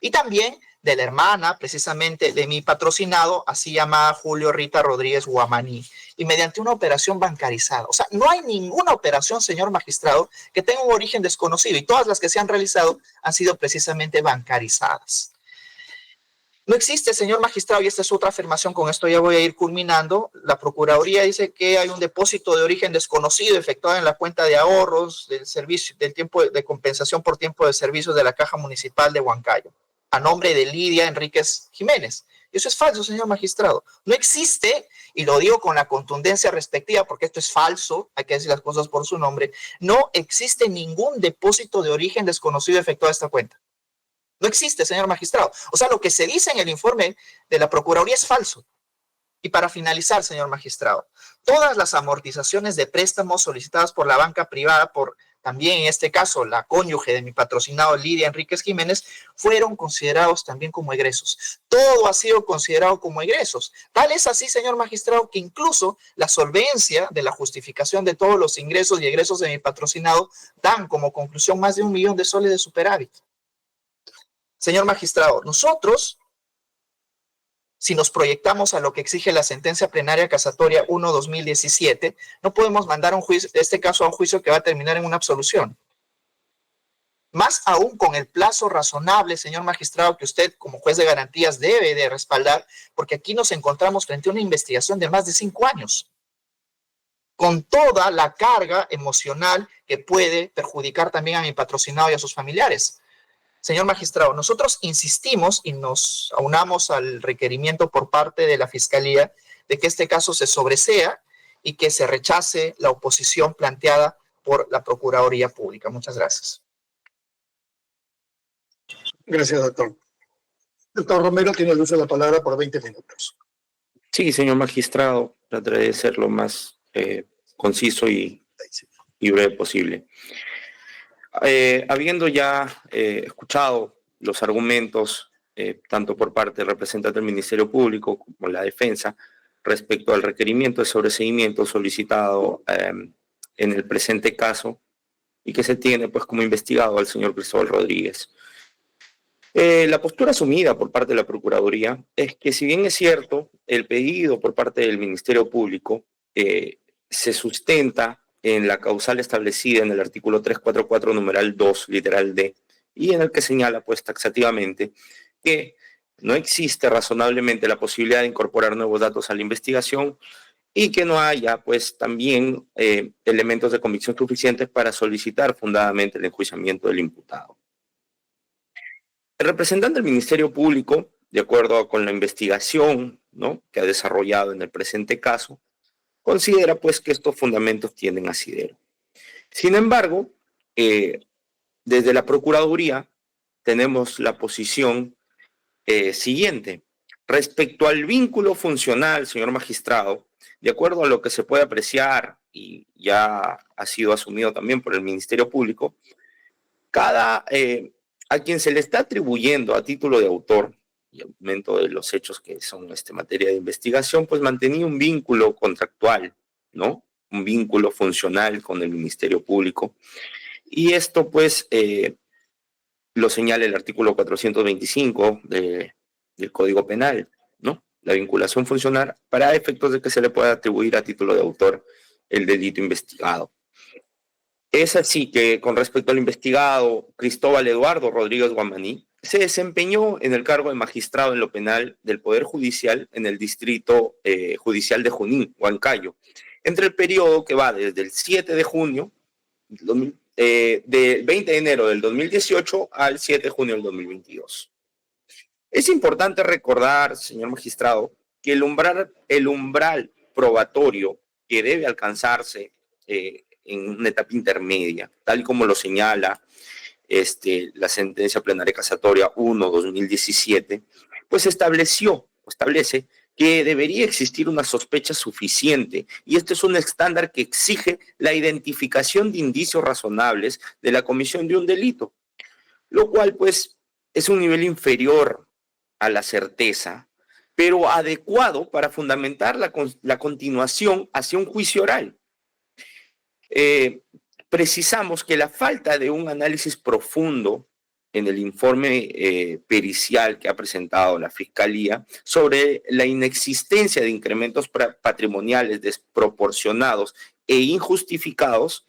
Y también de la hermana, precisamente, de mi patrocinado, así llamada Julio Rita Rodríguez Guamaní, y mediante una operación bancarizada. O sea, no hay ninguna operación, señor magistrado, que tenga un origen desconocido, y todas las que se han realizado han sido precisamente bancarizadas. No existe, señor magistrado, y esta es otra afirmación, con esto ya voy a ir culminando. La Procuraduría dice que hay un depósito de origen desconocido efectuado en la cuenta de ahorros del servicio, del tiempo de compensación por tiempo de servicios de la Caja Municipal de Huancayo, a nombre de Lidia Enríquez Jiménez. Y eso es falso, señor magistrado. No existe, y lo digo con la contundencia respectiva, porque esto es falso, hay que decir las cosas por su nombre, no existe ningún depósito de origen desconocido efectuado a esta cuenta. No existe, señor magistrado. O sea, lo que se dice en el informe de la Procuraduría es falso. Y para finalizar, señor magistrado, todas las amortizaciones de préstamos solicitadas por la banca privada, por también en este caso la cónyuge de mi patrocinado Lidia Enríquez Jiménez, fueron considerados también como egresos. Todo ha sido considerado como egresos. Tal es así, señor magistrado, que incluso la solvencia de la justificación de todos los ingresos y egresos de mi patrocinado dan como conclusión más de 1 millón de soles de superávit. Señor magistrado, nosotros, si nos proyectamos a lo que exige la sentencia plenaria casatoria 1/2017, no podemos mandar un juicio, este caso a un juicio que va a terminar en una absolución. Más aún con el plazo razonable, señor magistrado, que usted como juez de garantías debe de respaldar, porque aquí nos encontramos frente a una investigación de más de 5 años, con toda la carga emocional que puede perjudicar también a mi patrocinado y a sus familiares. Señor magistrado, nosotros insistimos y nos aunamos al requerimiento por parte de la Fiscalía de que este caso se sobresea y que se rechace la oposición planteada por la Procuraduría Pública. Muchas gracias. Gracias, doctor. Doctor Romero tiene el uso de la palabra por 20 minutos. Sí, señor magistrado, trataré de ser lo más conciso y breve posible. Habiendo ya escuchado los argumentos, tanto por parte del representante del Ministerio Público como la defensa, respecto al requerimiento de sobreseimiento solicitado en el presente caso y que se tiene pues como investigado al señor Cristóbal Rodríguez. La postura asumida por parte de la Procuraduría es que, si bien es cierto, el pedido por parte del Ministerio Público se sustenta en la causal establecida en el artículo 344, numeral 2, literal D, y en el que señala, pues, taxativamente que no existe razonablemente la posibilidad de incorporar nuevos datos a la investigación y que no haya, pues, también elementos de convicción suficientes para solicitar fundadamente el enjuiciamiento del imputado. El representante del Ministerio Público, de acuerdo con la investigación, ¿no?, que ha desarrollado en el presente caso, considera, pues, que estos fundamentos tienden asidero. Sin embargo, desde la Procuraduría tenemos la posición siguiente. Respecto al vínculo funcional, señor magistrado, de acuerdo a lo que se puede apreciar y ya ha sido asumido también por el Ministerio Público, a quien se le está atribuyendo a título de autor y al momento de los hechos que son materia de investigación, pues mantenía un vínculo contractual, ¿no? Un vínculo funcional con el Ministerio Público. Y esto, pues, lo señala el artículo 425 del Código Penal, ¿no? La vinculación funcional para efectos de que se le pueda atribuir a título de autor el delito investigado. Es así que, con respecto al investigado Cristóbal Eduardo Rodríguez Guamaní, se desempeñó en el cargo de magistrado en lo penal del Poder Judicial en el Distrito Judicial de Junín, Huancayo, entre el periodo que va desde el 7 de junio, del 20 de enero del 2018 al 7 de junio del 2022. Es importante recordar, señor magistrado, que el umbral probatorio que debe alcanzarse en una etapa intermedia, tal como lo señala la sentencia plenaria casatoria 1/2017, pues establece que debería existir una sospecha suficiente, y este es un estándar que exige la identificación de indicios razonables de la comisión de un delito, lo cual, pues, es un nivel inferior a la certeza, pero adecuado para fundamentar la continuación hacia un juicio oral. Precisamos que la falta de un análisis profundo en el informe pericial que ha presentado la Fiscalía sobre la inexistencia de incrementos patrimoniales desproporcionados e injustificados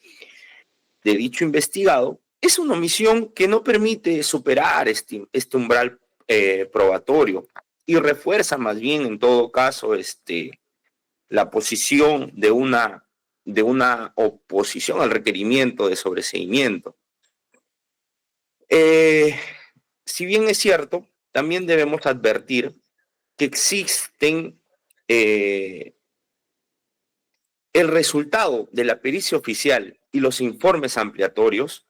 de dicho investigado es una omisión que no permite superar este umbral probatorio y refuerza más bien, en todo caso, la posición de una oposición al requerimiento de sobreseimiento. Si bien es cierto, también debemos advertir que existen el resultado de la pericia oficial y los informes ampliatorios.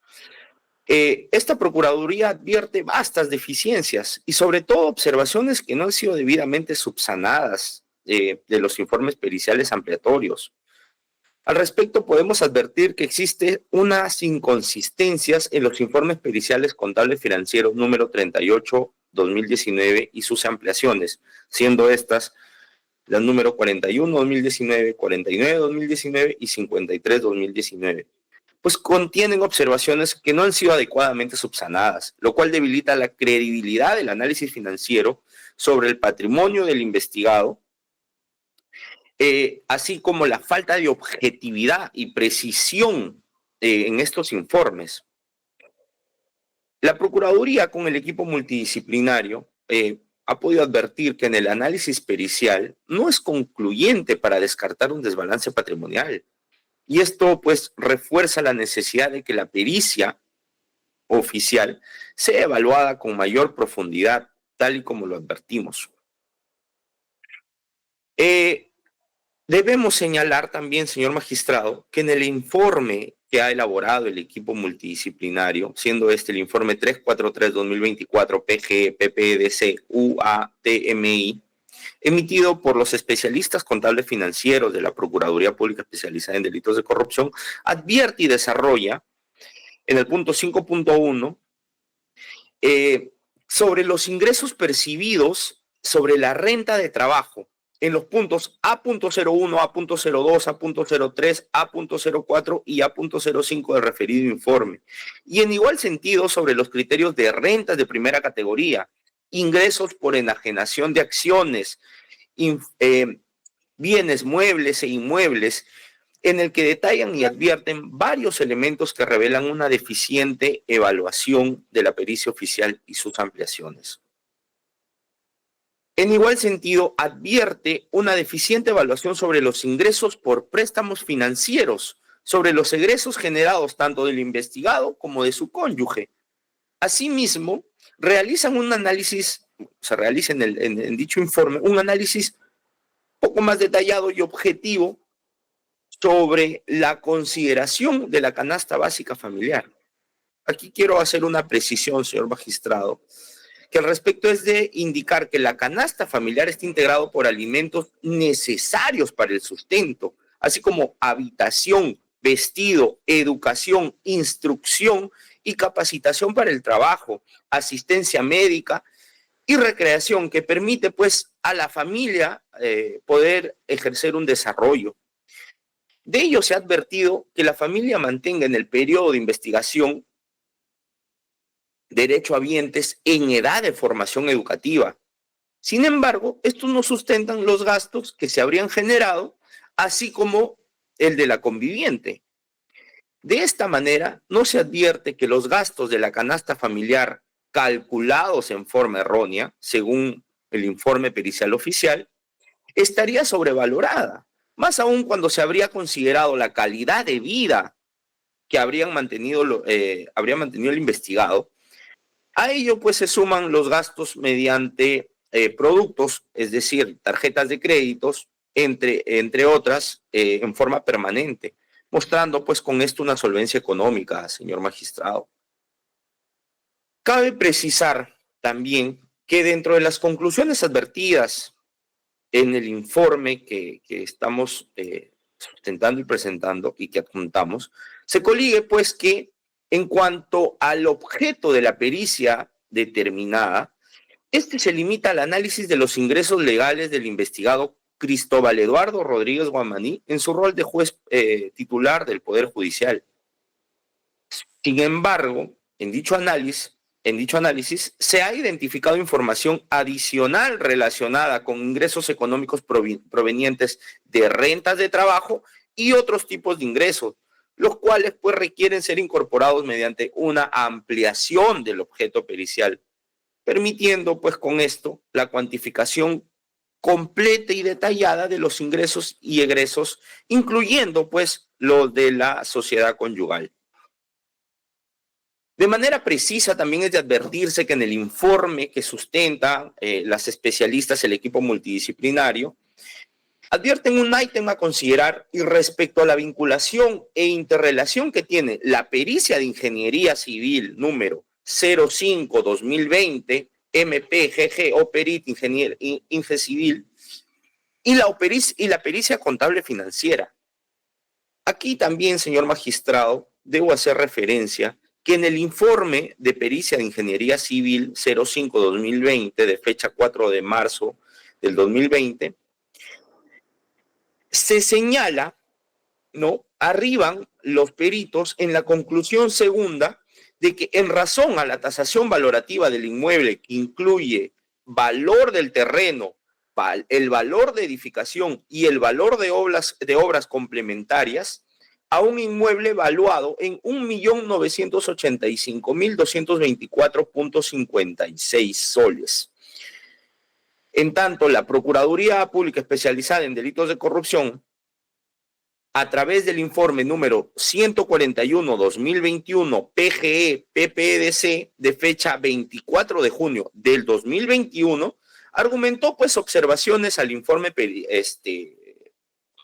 Esta Procuraduría advierte vastas deficiencias y, sobre todo, observaciones que no han sido debidamente subsanadas de los informes periciales ampliatorios. Al respecto, podemos advertir que existen unas inconsistencias en los informes periciales contables financieros número 38/2019 y sus ampliaciones, siendo estas las número 41/2019, 49/2019 y 53/2019. Pues contienen observaciones que no han sido adecuadamente subsanadas, lo cual debilita la credibilidad del análisis financiero sobre el patrimonio del investigado, así como la falta de objetividad y precisión en estos informes. La Procuraduría, con el equipo multidisciplinario, ha podido advertir que en el análisis pericial no es concluyente para descartar un desbalance patrimonial. Y esto, pues, refuerza la necesidad de que la pericia oficial sea evaluada con mayor profundidad, tal y como lo advertimos. Debemos señalar también, señor magistrado, que en el informe que ha elaborado el equipo multidisciplinario, siendo el informe 343-2024 PGE PPDC UATMI, emitido por los especialistas contables financieros de la Procuraduría Pública Especializada en Delitos de Corrupción, advierte y desarrolla en el punto 5.1 sobre los ingresos percibidos sobre la renta de trabajo en los puntos A.01, A.02, A.03, A.04 y A.05 del referido informe. Y en igual sentido sobre los criterios de rentas de primera categoría, ingresos por enajenación de acciones, bienes muebles e inmuebles, en el que detallan y advierten varios elementos que revelan una deficiente evaluación de la pericia oficial y sus ampliaciones. En igual sentido, advierte una deficiente evaluación sobre los ingresos por préstamos financieros, sobre los egresos generados tanto del investigado como de su cónyuge. Asimismo, realiza en dicho informe un análisis poco más detallado y objetivo sobre la consideración de la canasta básica familiar. Aquí quiero hacer una precisión, señor magistrado, que al respecto es de indicar que la canasta familiar está integrado por alimentos necesarios para el sustento, así como habitación, vestido, educación, instrucción y capacitación para el trabajo, asistencia médica y recreación que permite pues a la familia poder ejercer un desarrollo. De ello se ha advertido que la familia mantenga en el periodo de investigación derechohabientes en edad de formación educativa. Sin embargo, estos no sustentan los gastos que se habrían generado, así como el de la conviviente. De esta manera, no se advierte que los gastos de la canasta familiar calculados en forma errónea, según el informe pericial oficial, estaría sobrevalorada, más aún cuando se habría considerado la calidad de vida que habría mantenido el investigado. A ello, pues, se suman los gastos mediante productos, es decir, tarjetas de créditos, entre otras, en forma permanente, mostrando, pues, con esto una solvencia económica, señor magistrado. Cabe precisar también que dentro de las conclusiones advertidas en el informe que estamos sustentando y presentando y que adjuntamos, se coligue, pues, que en cuanto al objeto de la pericia determinada, este se limita al análisis de los ingresos legales del investigado Cristóbal Eduardo Rodríguez Guamaní en su rol de juez titular del Poder Judicial. Sin embargo, en dicho análisis se ha identificado información adicional relacionada con ingresos económicos provenientes de rentas de trabajo y otros tipos de ingresos, los cuales pues requieren ser incorporados mediante una ampliación del objeto pericial, permitiendo pues con esto la cuantificación completa y detallada de los ingresos y egresos, incluyendo pues los de la sociedad conyugal. De manera precisa también es de advertirse que en el informe que sustenta las especialistas, el equipo multidisciplinario, advierten un ítem a considerar y respecto a la vinculación e interrelación que tiene la pericia de ingeniería civil número 05-2020 MPGG Operit Inge Civil y la pericia contable financiera. Aquí también, señor magistrado, debo hacer referencia que en el informe de pericia de ingeniería civil 05-2020 de fecha 4 de marzo del 2020, se señala, ¿no? Arriban los peritos en la conclusión segunda de que en razón a la tasación valorativa del inmueble que incluye valor del terreno, el valor de edificación y el valor de obras complementarias, a un inmueble valuado en 1.985.224.56 soles. En tanto, la Procuraduría Pública Especializada en Delitos de Corrupción, a través del informe número 141-2021 PGE-PPDC de fecha 24 de junio del 2021, argumentó pues observaciones al informe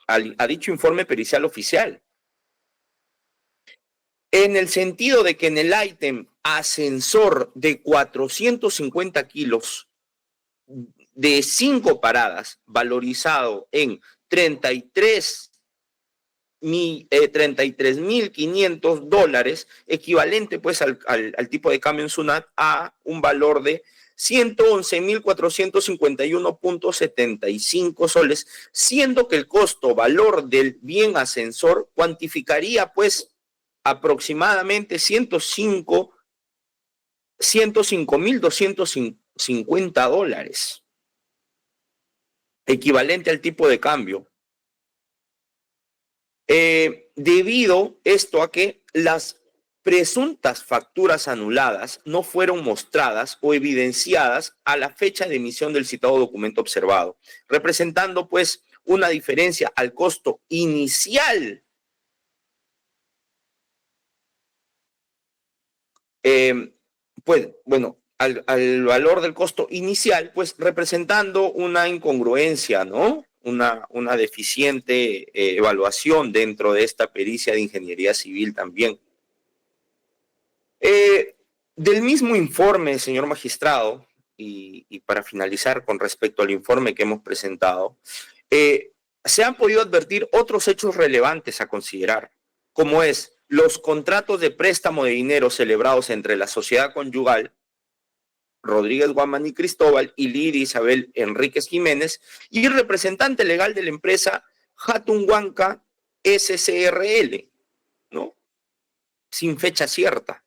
a dicho informe pericial oficial, en el sentido de que en el ítem ascensor de 450 kilos de 5 paradas, valorizado en 33.500 dólares, equivalente pues al tipo de cambio en SUNAT a un valor de 111.451.75 soles, siendo que el costo valor del bien ascensor cuantificaría pues aproximadamente 105.250 dólares, equivalente al tipo de cambio. Debido esto a que las presuntas facturas anuladas no fueron mostradas o evidenciadas a la fecha de emisión del citado documento observado, representando pues una diferencia al costo inicial al valor del costo inicial, pues representando una incongruencia, ¿no? Una deficiente evaluación dentro de esta pericia de ingeniería civil también. Del mismo informe, señor magistrado, y para finalizar con respecto al informe que hemos presentado, se han podido advertir otros hechos relevantes a considerar, como es los contratos de préstamo de dinero celebrados entre la sociedad conyugal Rodríguez Guamaní Cristóbal y Lidia Isabel Enríquez Jiménez y el representante legal de la empresa Hatunhuanca SCRL, ¿no? Sin fecha cierta.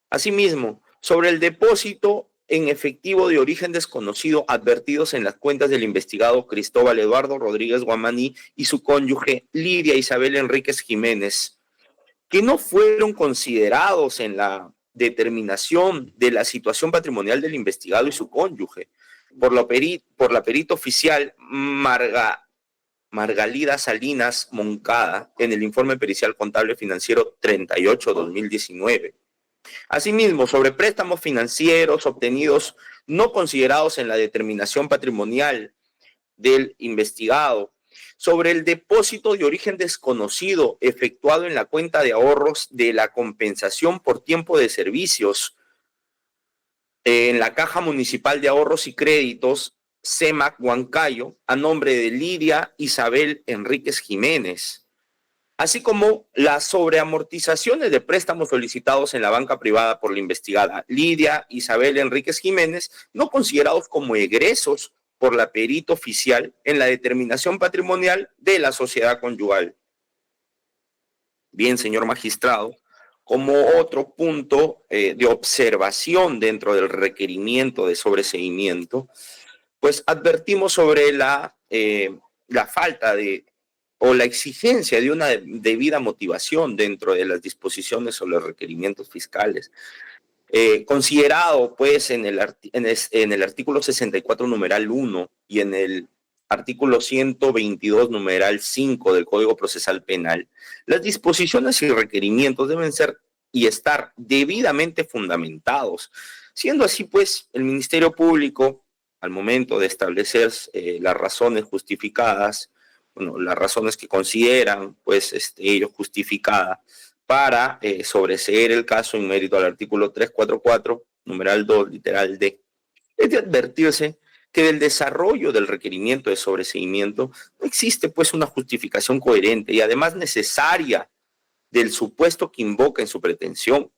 Asimismo, sobre el depósito en efectivo de origen desconocido advertidos en las cuentas del investigado Cristóbal Eduardo Rodríguez Guamaní y su cónyuge Lidia Isabel Enríquez Jiménez, que no fueron considerados en la determinación de la situación patrimonial del investigado y su cónyuge por la perito oficial Margalida Salinas Moncada en el informe pericial contable financiero 38-2019. Asimismo, sobre préstamos financieros obtenidos no considerados en la determinación patrimonial del investigado, sobre el depósito de origen desconocido efectuado en la cuenta de ahorros de la compensación por tiempo de servicios en la Caja Municipal de Ahorros y Créditos, CEMAC Huancayo, a nombre de Lidia Isabel Enríquez Jiménez, así como las sobreamortizaciones de préstamos solicitados en la banca privada por la investigada Lidia Isabel Enríquez Jiménez, no considerados como egresos por la perito oficial en la determinación patrimonial de la sociedad conyugal. Bien, señor magistrado, como otro punto de observación dentro del requerimiento de sobreseimiento, pues advertimos sobre la falta de o la exigencia de una debida motivación dentro de las disposiciones o los requerimientos fiscales. Considerado pues en el artículo 64 numeral 1 y en el artículo 122 numeral 5 del Código Procesal Penal, las disposiciones y requerimientos deben ser y estar debidamente fundamentados, siendo así pues el Ministerio Público al momento de establecer las razones justificadas, las razones que consideran pues ellos justificadas para sobreseer el caso en mérito al artículo 344, numeral 2, literal D. Es de advertirse que del desarrollo del requerimiento de sobreseimiento no existe pues una justificación coherente y además necesaria del supuesto que invoca en su pretensión.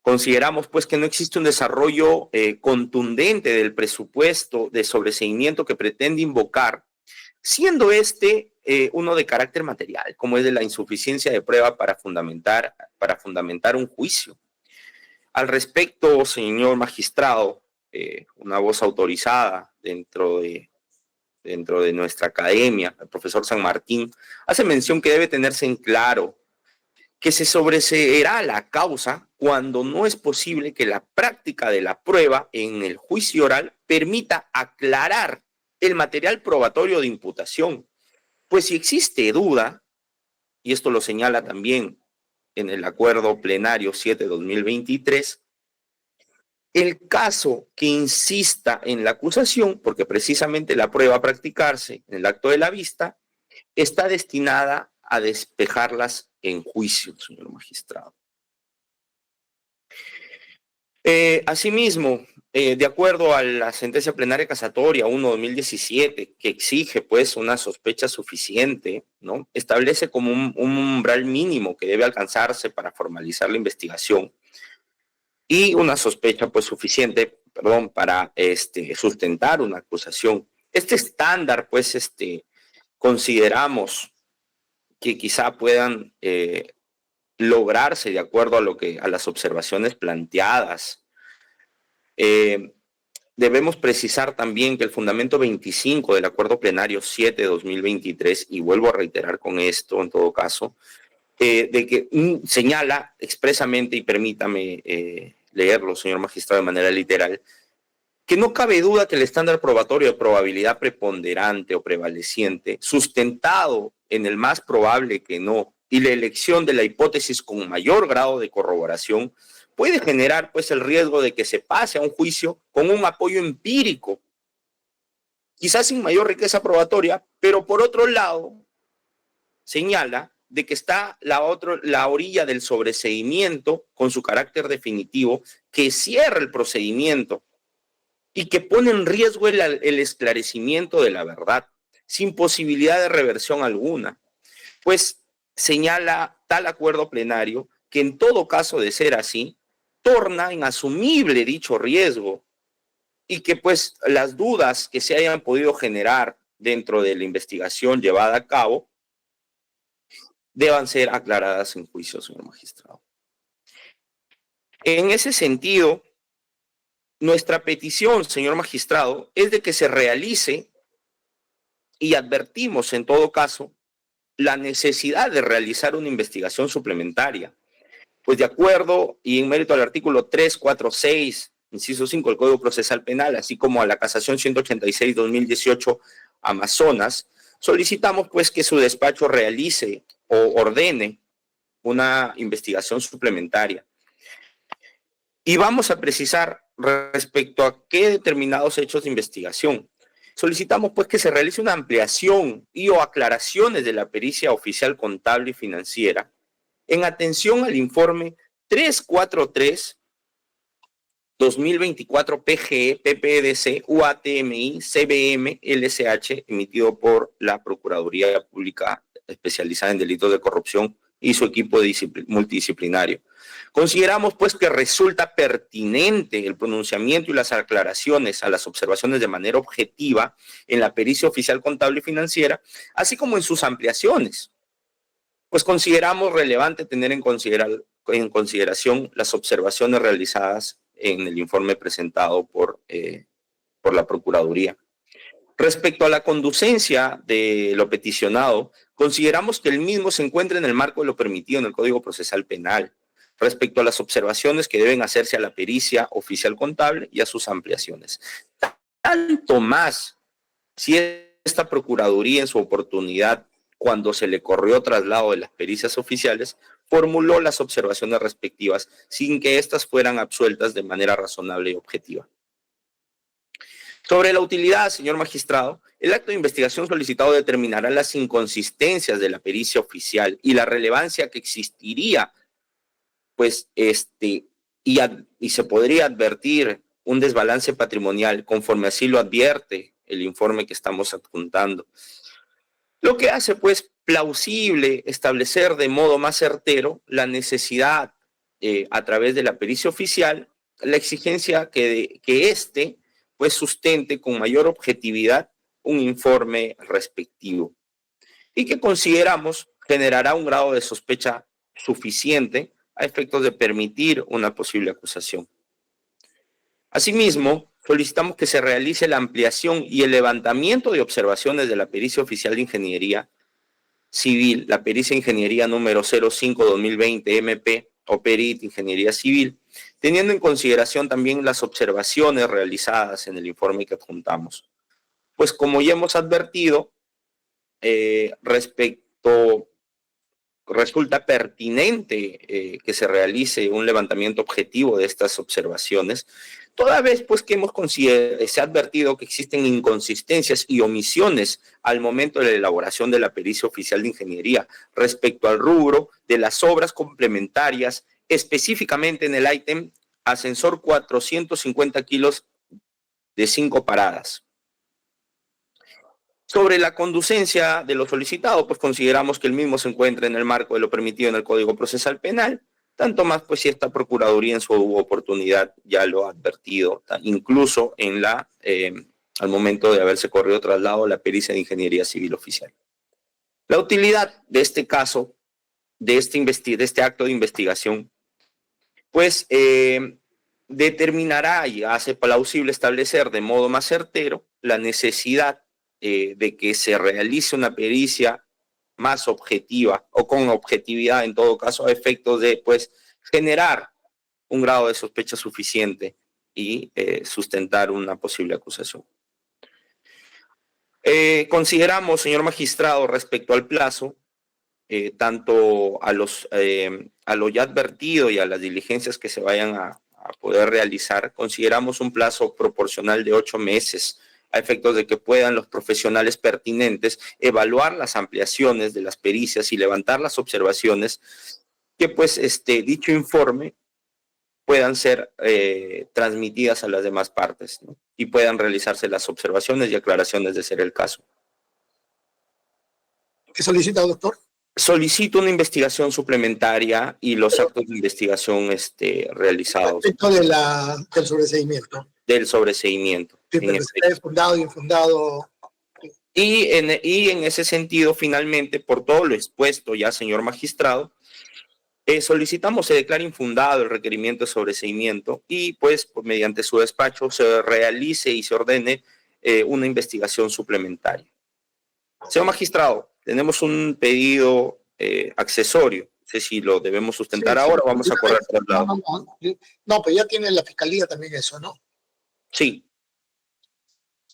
Consideramos pues que no existe un desarrollo contundente del presupuesto de sobreseimiento que pretende invocar, siendo uno de carácter material, como es de la insuficiencia de prueba para fundamentar un juicio. Al respecto, señor magistrado, una voz autorizada dentro de nuestra academia, el profesor San Martín, hace mención que debe tenerse en claro que se sobreseerá la causa cuando no es posible que la práctica de la prueba en el juicio oral permita aclarar el material probatorio de imputación. Pues si existe duda, y esto lo señala también en el acuerdo plenario 7-2023, el caso que insista en la acusación, porque precisamente la prueba a practicarse en el acto de la vista, está destinada a despejarlas en juicio, señor magistrado. Asimismo, de acuerdo a la sentencia plenaria casatoria 1-2017, que exige pues una sospecha suficiente, ¿no? Establece como un umbral mínimo que debe alcanzarse para formalizar la investigación y una sospecha pues suficiente para sustentar una acusación. Este estándar, pues, consideramos que quizá puedan lograrse de acuerdo a las observaciones planteadas. Debemos precisar también que el fundamento 25 del Acuerdo Plenario 7 de 2023, y vuelvo a reiterar con esto en todo caso, de que señala expresamente, y permítame leerlo, señor magistrado, de manera literal, que no cabe duda que el estándar probatorio de probabilidad preponderante o prevaleciente, sustentado en el más probable que no, y la elección de la hipótesis con mayor grado de corroboración, puede generar pues el riesgo de que se pase a un juicio con un apoyo empírico, quizás sin mayor riqueza probatoria, pero por otro lado señala de que está la orilla del sobreseimiento con su carácter definitivo que cierra el procedimiento y que pone en riesgo el esclarecimiento de la verdad, sin posibilidad de reversión alguna. Pues señala tal acuerdo plenario que en todo caso de ser así, torna inasumible dicho riesgo y que pues las dudas que se hayan podido generar dentro de la investigación llevada a cabo deban ser aclaradas en juicio, señor magistrado. En ese sentido, nuestra petición, señor magistrado, es de que se realice, y advertimos en todo caso, la necesidad de realizar una investigación suplementaria, pues de acuerdo y en mérito al artículo 346, inciso 5 del Código Procesal Penal, así como a la casación 186-2018 Amazonas, solicitamos pues que su despacho realice o ordene una investigación suplementaria. Y vamos a precisar respecto a qué determinados hechos de investigación. Solicitamos pues que se realice una ampliación y o aclaraciones de la pericia oficial contable y financiera en atención al informe 343-2024 PGE, PPDC, UATMI, CBM, LSH, emitido por la Procuraduría Pública especializada en delitos de corrupción y su equipo multidisciplinario. Consideramos pues que resulta pertinente el pronunciamiento y las aclaraciones a las observaciones de manera objetiva en la pericia oficial contable y financiera, así como en sus ampliaciones. Pues consideramos relevante tener en consideración las observaciones realizadas en el informe presentado por la Procuraduría. Respecto a la conducencia de lo peticionado, consideramos que el mismo se encuentra en el marco de lo permitido en el Código Procesal Penal, respecto a las observaciones que deben hacerse a la pericia oficial contable y a sus ampliaciones. Tanto más si esta Procuraduría en su oportunidad, cuando se le corrió traslado de las pericias oficiales, formuló las observaciones respectivas sin que éstas fueran absueltas de manera razonable y objetiva. Sobre la utilidad, señor magistrado, el acto de investigación solicitado determinará las inconsistencias de la pericia oficial y la relevancia que existiría, pues, y se podría advertir un desbalance patrimonial conforme así lo advierte el informe que estamos adjuntando. Lo que hace, pues, plausible establecer de modo más certero la necesidad, a través de la pericia oficial, la exigencia que pues, sustente con mayor objetividad un informe respectivo y que consideramos generará un grado de sospecha suficiente a efectos de permitir una posible acusación. Asimismo, solicitamos que se realice la ampliación y el levantamiento de observaciones de la pericia oficial de ingeniería civil, la pericia ingeniería número 05-2020 MP o PERIT Ingeniería Civil, teniendo en consideración también las observaciones realizadas en el informe que adjuntamos. Pues como ya hemos advertido, resulta pertinente que se realice un levantamiento objetivo de estas observaciones, toda vez pues que se ha advertido que existen inconsistencias y omisiones al momento de la elaboración de la pericia oficial de ingeniería respecto al rubro de las obras complementarias, específicamente en el ítem ascensor 450 kilos de 5 paradas. Sobre la conducencia de lo solicitado, pues consideramos que el mismo se encuentra en el marco de lo permitido en el Código Procesal Penal, tanto más pues si esta Procuraduría en su oportunidad ya lo ha advertido, incluso en al momento de haberse corrido traslado la pericia de ingeniería civil oficial. La utilidad de este caso, de este acto de investigación, pues determinará y hace plausible establecer de modo más certero la necesidad de que se realice una pericia más objetiva o con objetividad en todo caso a efectos de pues generar un grado de sospecha suficiente y sustentar una posible acusación. Consideramos, señor magistrado, respecto al plazo, tanto a lo ya advertido y a las diligencias que se vayan a poder realizar, consideramos un plazo proporcional de 8 meses a efectos de que puedan los profesionales pertinentes evaluar las ampliaciones de las pericias y levantar las observaciones que pues dicho informe puedan ser transmitidas a las demás partes, ¿no? Y puedan realizarse las observaciones y aclaraciones de ser el caso. ¿Qué solicita, doctor? Solicito una investigación suplementaria y los actos de investigación realizados. Respecto del sobreseimiento. Del sobreseimiento. Sí, pero está fundado y infundado. Y en ese sentido, finalmente, por todo lo expuesto ya, señor magistrado, solicitamos se declare infundado el requerimiento de sobreseimiento y pues mediante su despacho se realice y se ordene una investigación suplementaria. Señor magistrado, tenemos un pedido accesorio. No sé si lo debemos sustentar ahora o vamos a correr traslado. No, pero ya tiene la fiscalía también eso, ¿no? Sí.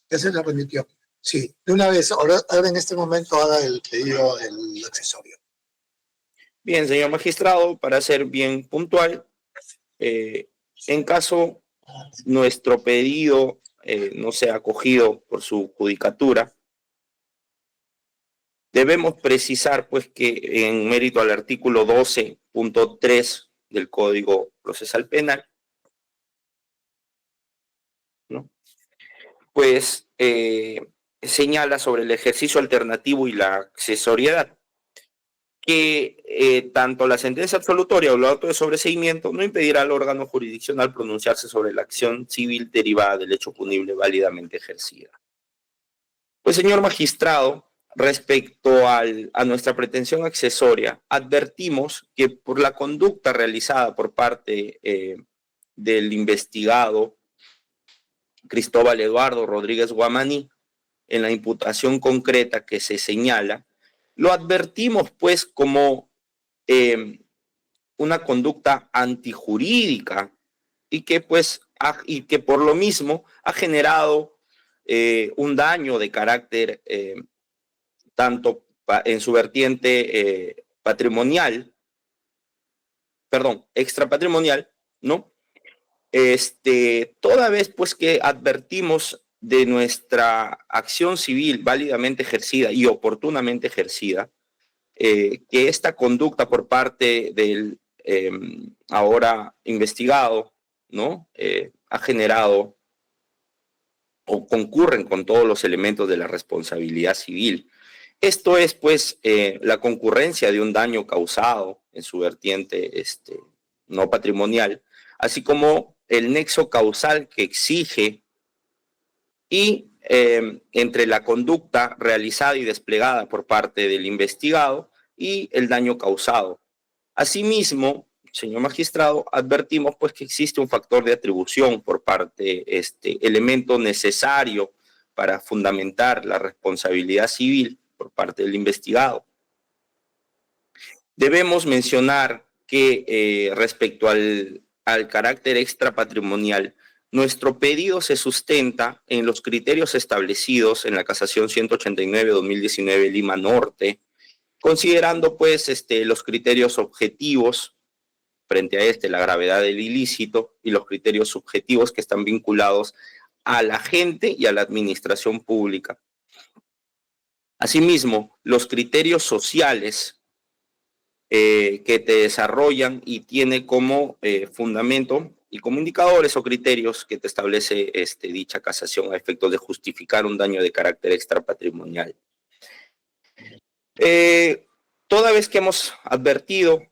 Ya se la remitió. Sí, de una vez, ahora en este momento haga el pedido del accesorio. Bien, señor magistrado, para ser bien puntual, en caso nuestro pedido no sea acogido por su judicatura, debemos precisar pues que en mérito al artículo 12.3 del Código Procesal Penal, ¿no? Pues señala sobre el ejercicio alternativo y la accesoriedad, que tanto la sentencia absolutoria o el auto de sobreseimiento no impedirá al órgano jurisdiccional pronunciarse sobre la acción civil derivada del hecho punible válidamente ejercida. Pues, señor magistrado, respecto a nuestra pretensión accesoria, advertimos que por la conducta realizada por parte del investigado Cristóbal Eduardo Rodríguez Guamaní, en la imputación concreta que se señala, lo advertimos pues como una conducta antijurídica y que pues y que por lo mismo ha generado un daño de carácter tanto en su vertiente extrapatrimonial, ¿no? Toda vez pues que advertimos de nuestra acción civil válidamente ejercida y oportunamente ejercida, que esta conducta por parte del ahora investigado, ¿no? Ha generado o concurren con todos los elementos de la responsabilidad civil. Esto es, pues, la concurrencia de un daño causado en su vertiente no patrimonial, así como el nexo causal que exige y entre la conducta realizada y desplegada por parte del investigado y el daño causado. Asimismo, señor magistrado, advertimos pues que existe un factor de atribución por parte, elemento necesario para fundamentar la responsabilidad civil por parte del investigado. Debemos mencionar que respecto al carácter extrapatrimonial, nuestro pedido se sustenta en los criterios establecidos en la Casación 189-2019 Lima Norte, considerando pues los criterios objetivos frente a la gravedad del ilícito y los criterios subjetivos que están vinculados a la gente y a la administración pública. Asimismo, los criterios sociales que te desarrollan y tiene como fundamento y como indicadores o criterios que te establece dicha casación a efectos de justificar un daño de carácter extrapatrimonial. Toda vez que hemos advertido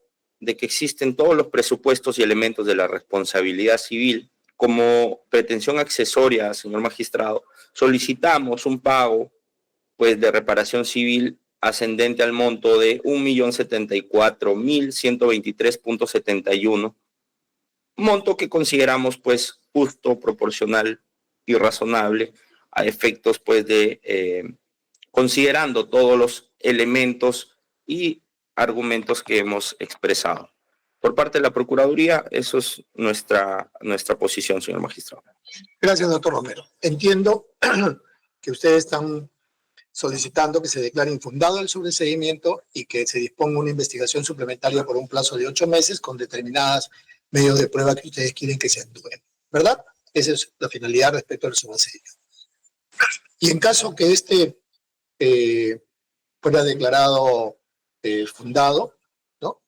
de que existen todos los presupuestos y elementos de la responsabilidad civil, como pretensión accesoria, señor magistrado, solicitamos un pago pues, de reparación civil ascendente al monto de 1.074.123.71, monto que consideramos pues justo, proporcional y razonable a efectos pues de considerando todos los elementos y argumentos que hemos expresado. Por parte de la Procuraduría, eso es nuestra posición, señor magistrado. Gracias, doctor Romero. Entiendo que ustedes están solicitando que se declare infundado el sobreseimiento y que se disponga una investigación suplementaria por un plazo de 8 meses con determinados medios de prueba que ustedes quieren que se actúen, ¿verdad? Esa es la finalidad respecto al sobreseimiento. Y en caso que fuera declarado fundado, ¿no?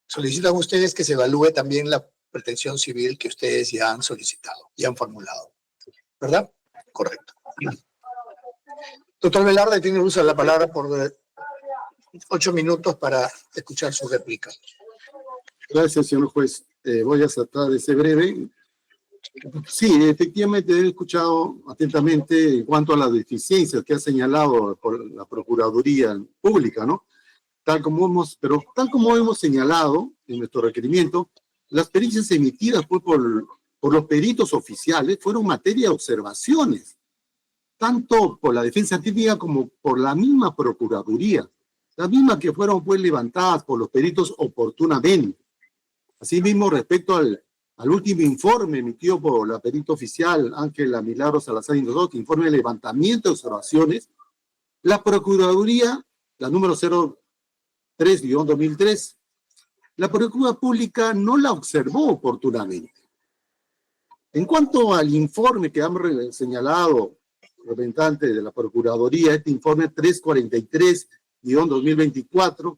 Solicitan ustedes que se evalúe también la pretensión civil que ustedes ya han solicitado, ya han formulado, ¿verdad? Correcto. Doctor Velarde, tiene uso de la palabra por 8 minutos para escuchar su réplica. Gracias, señor juez. Voy a tratar de ser breve. Sí, efectivamente he escuchado atentamente en cuanto a las deficiencias que ha señalado por la Procuraduría Pública, ¿no? Tal como hemos señalado en nuestro requerimiento, las pericias emitidas pues, por los peritos oficiales fueron materia de observaciones, tanto por la defensa técnica como por la misma Procuraduría, las mismas que fueron pues levantadas por los peritos oportunamente. Asimismo, respecto al último informe emitido por la perito oficial Ángela Milagros Salazar Indodó, informe de levantamiento de observaciones, la Procuraduría, la número 03-2003, la Procuraduría Pública no la observó oportunamente. En cuanto al informe que han señalado representantes de la Procuraduría, este informe 343-2024,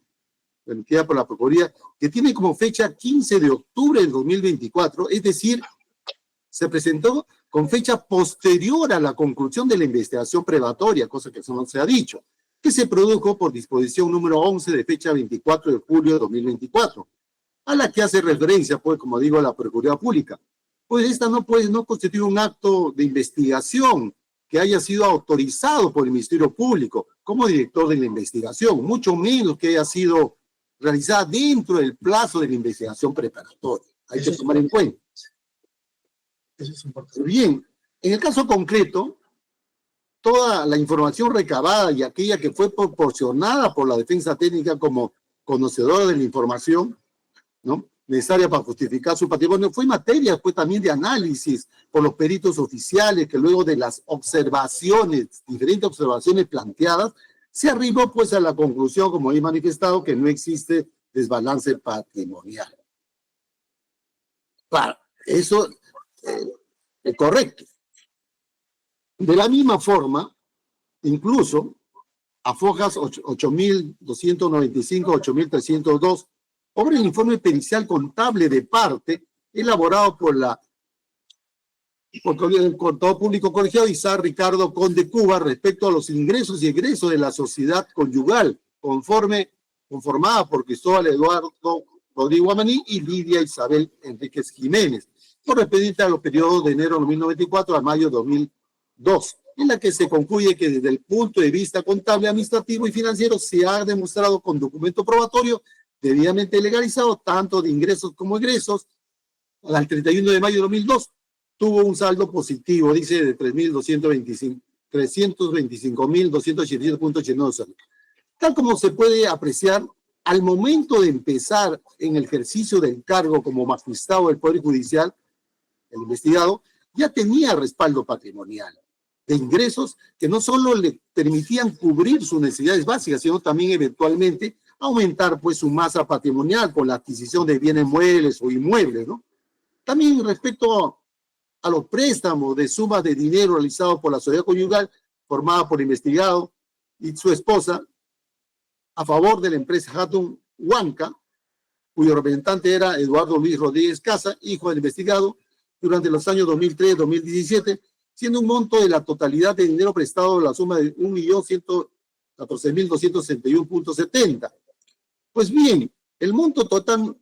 emitida por la Procuraduría, que tiene como fecha 15 de octubre del 2024, es decir, se presentó con fecha posterior a la conclusión de la investigación probatoria, cosa que eso no se ha dicho, que se produjo por disposición número 11 de fecha 24 de julio de 2024, a la que hace referencia, pues, como digo, a la Procuraduría Pública. Pues esta no constituye un acto de investigación que haya sido autorizado por el Ministerio Público como director de la investigación, mucho menos que haya sido realizada dentro del plazo de la investigación preparatoria. Hay que tomar en cuenta. Eso es importante. Bien, en el caso concreto, toda la información recabada y aquella que fue proporcionada por la defensa técnica como conocedora de la información, ¿no?, necesaria para justificar su patrimonio, fue materia pues, también de análisis por los peritos oficiales, que luego de las observaciones, diferentes observaciones planteadas, se arribó pues a la conclusión, como he manifestado, que no existe desbalance patrimonial. Claro, eso es correcto. De la misma forma, incluso a fojas 8.295, 8.302, obra el informe pericial contable de parte elaborado por el contador público colegiado Isaac Ricardo Conde Cuba respecto a los ingresos y egresos de la sociedad conyugal conformada por Cristóbal Eduardo Rodrigo Guamaní y Lidia Isabel Enríquez Jiménez, correspondiente a los periodos de enero de 2094 a mayo de 2002, en la que se concluye que desde el punto de vista contable, administrativo y financiero se ha demostrado con documento probatorio debidamente legalizado tanto de ingresos como egresos. Al 31 de mayo de 2002 tuvo un saldo positivo, dice, de 325.287.89. Tal como se puede apreciar, al momento de empezar en el ejercicio del cargo como magistrado del Poder Judicial, el investigado ya tenía respaldo patrimonial de ingresos que no solo le permitían cubrir sus necesidades básicas, sino también eventualmente aumentar pues su masa patrimonial con la adquisición de bienes muebles o inmuebles, ¿no? También respecto a los préstamos de sumas de dinero realizados por la sociedad conyugal formada por el investigado y su esposa a favor de la empresa Hatun Huanca, cuyo representante era Eduardo Luis Rodríguez Casa, hijo del investigado, durante los años 2003-2017, siendo un monto de la totalidad de dinero prestado la suma de 1.114.261.70. Pues bien, El monto total,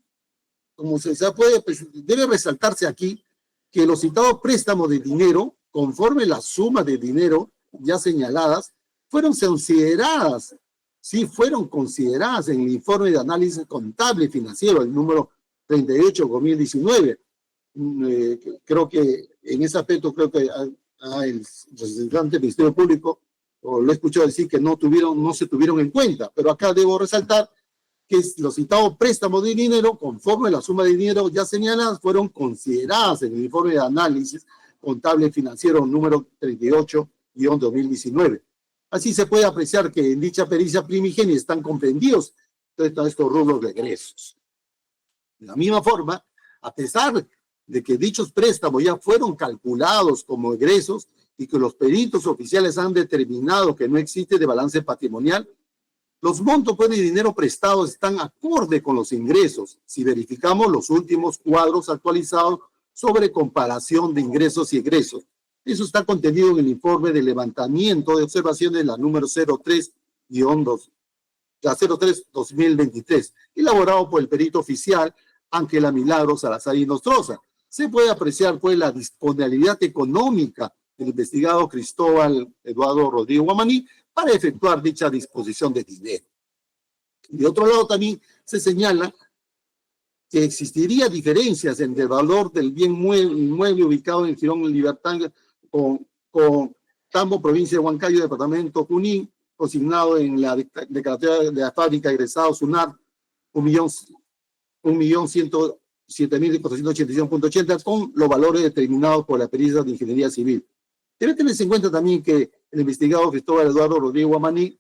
como se puede, pues, debe resaltarse aquí que los citados préstamos de dinero, conforme la suma de dinero ya señaladas, fueron consideradas en el informe de análisis contable financiero, el número 38/2019. Creo que en ese aspecto, creo que el representante del Ministerio Público, o lo he escuchado decir que no se tuvieron en cuenta, pero acá debo resaltar que los citados préstamos de dinero, conforme a la suma de dinero ya señaladas, fueron consideradas en el informe de análisis contable financiero número 38/2019. Así se puede apreciar que en dicha pericia primigenia están comprendidos todos estos rubros de egresos. De la misma forma, a pesar de que dichos préstamos ya fueron calculados como egresos y que los peritos oficiales han determinado que no existe de balance patrimonial, los montos de dinero prestado están acorde con los ingresos si verificamos los últimos cuadros actualizados sobre comparación de ingresos y egresos. Eso está contenido en el informe de levantamiento de observaciones, la número 03/2023, elaborado por el perito oficial Ángela Milagros Salazar y Nostroza. Se puede apreciar, pues, la disponibilidad económica del investigado Cristóbal Eduardo Rodríguez Guamaní para efectuar dicha disposición de dinero. De otro lado, también se señala que existiría diferencias entre el valor del bien inmueble ubicado en Girón Libertad con Tambo, provincia de Huancayo, departamento Junín, consignado en la declaratoria de la fábrica egresado SUNAR 1.107.485.80 con los valores determinados por la pericia de ingeniería civil. Debe tenerse en cuenta también que el investigado Cristóbal Eduardo Rodríguez Guamaní,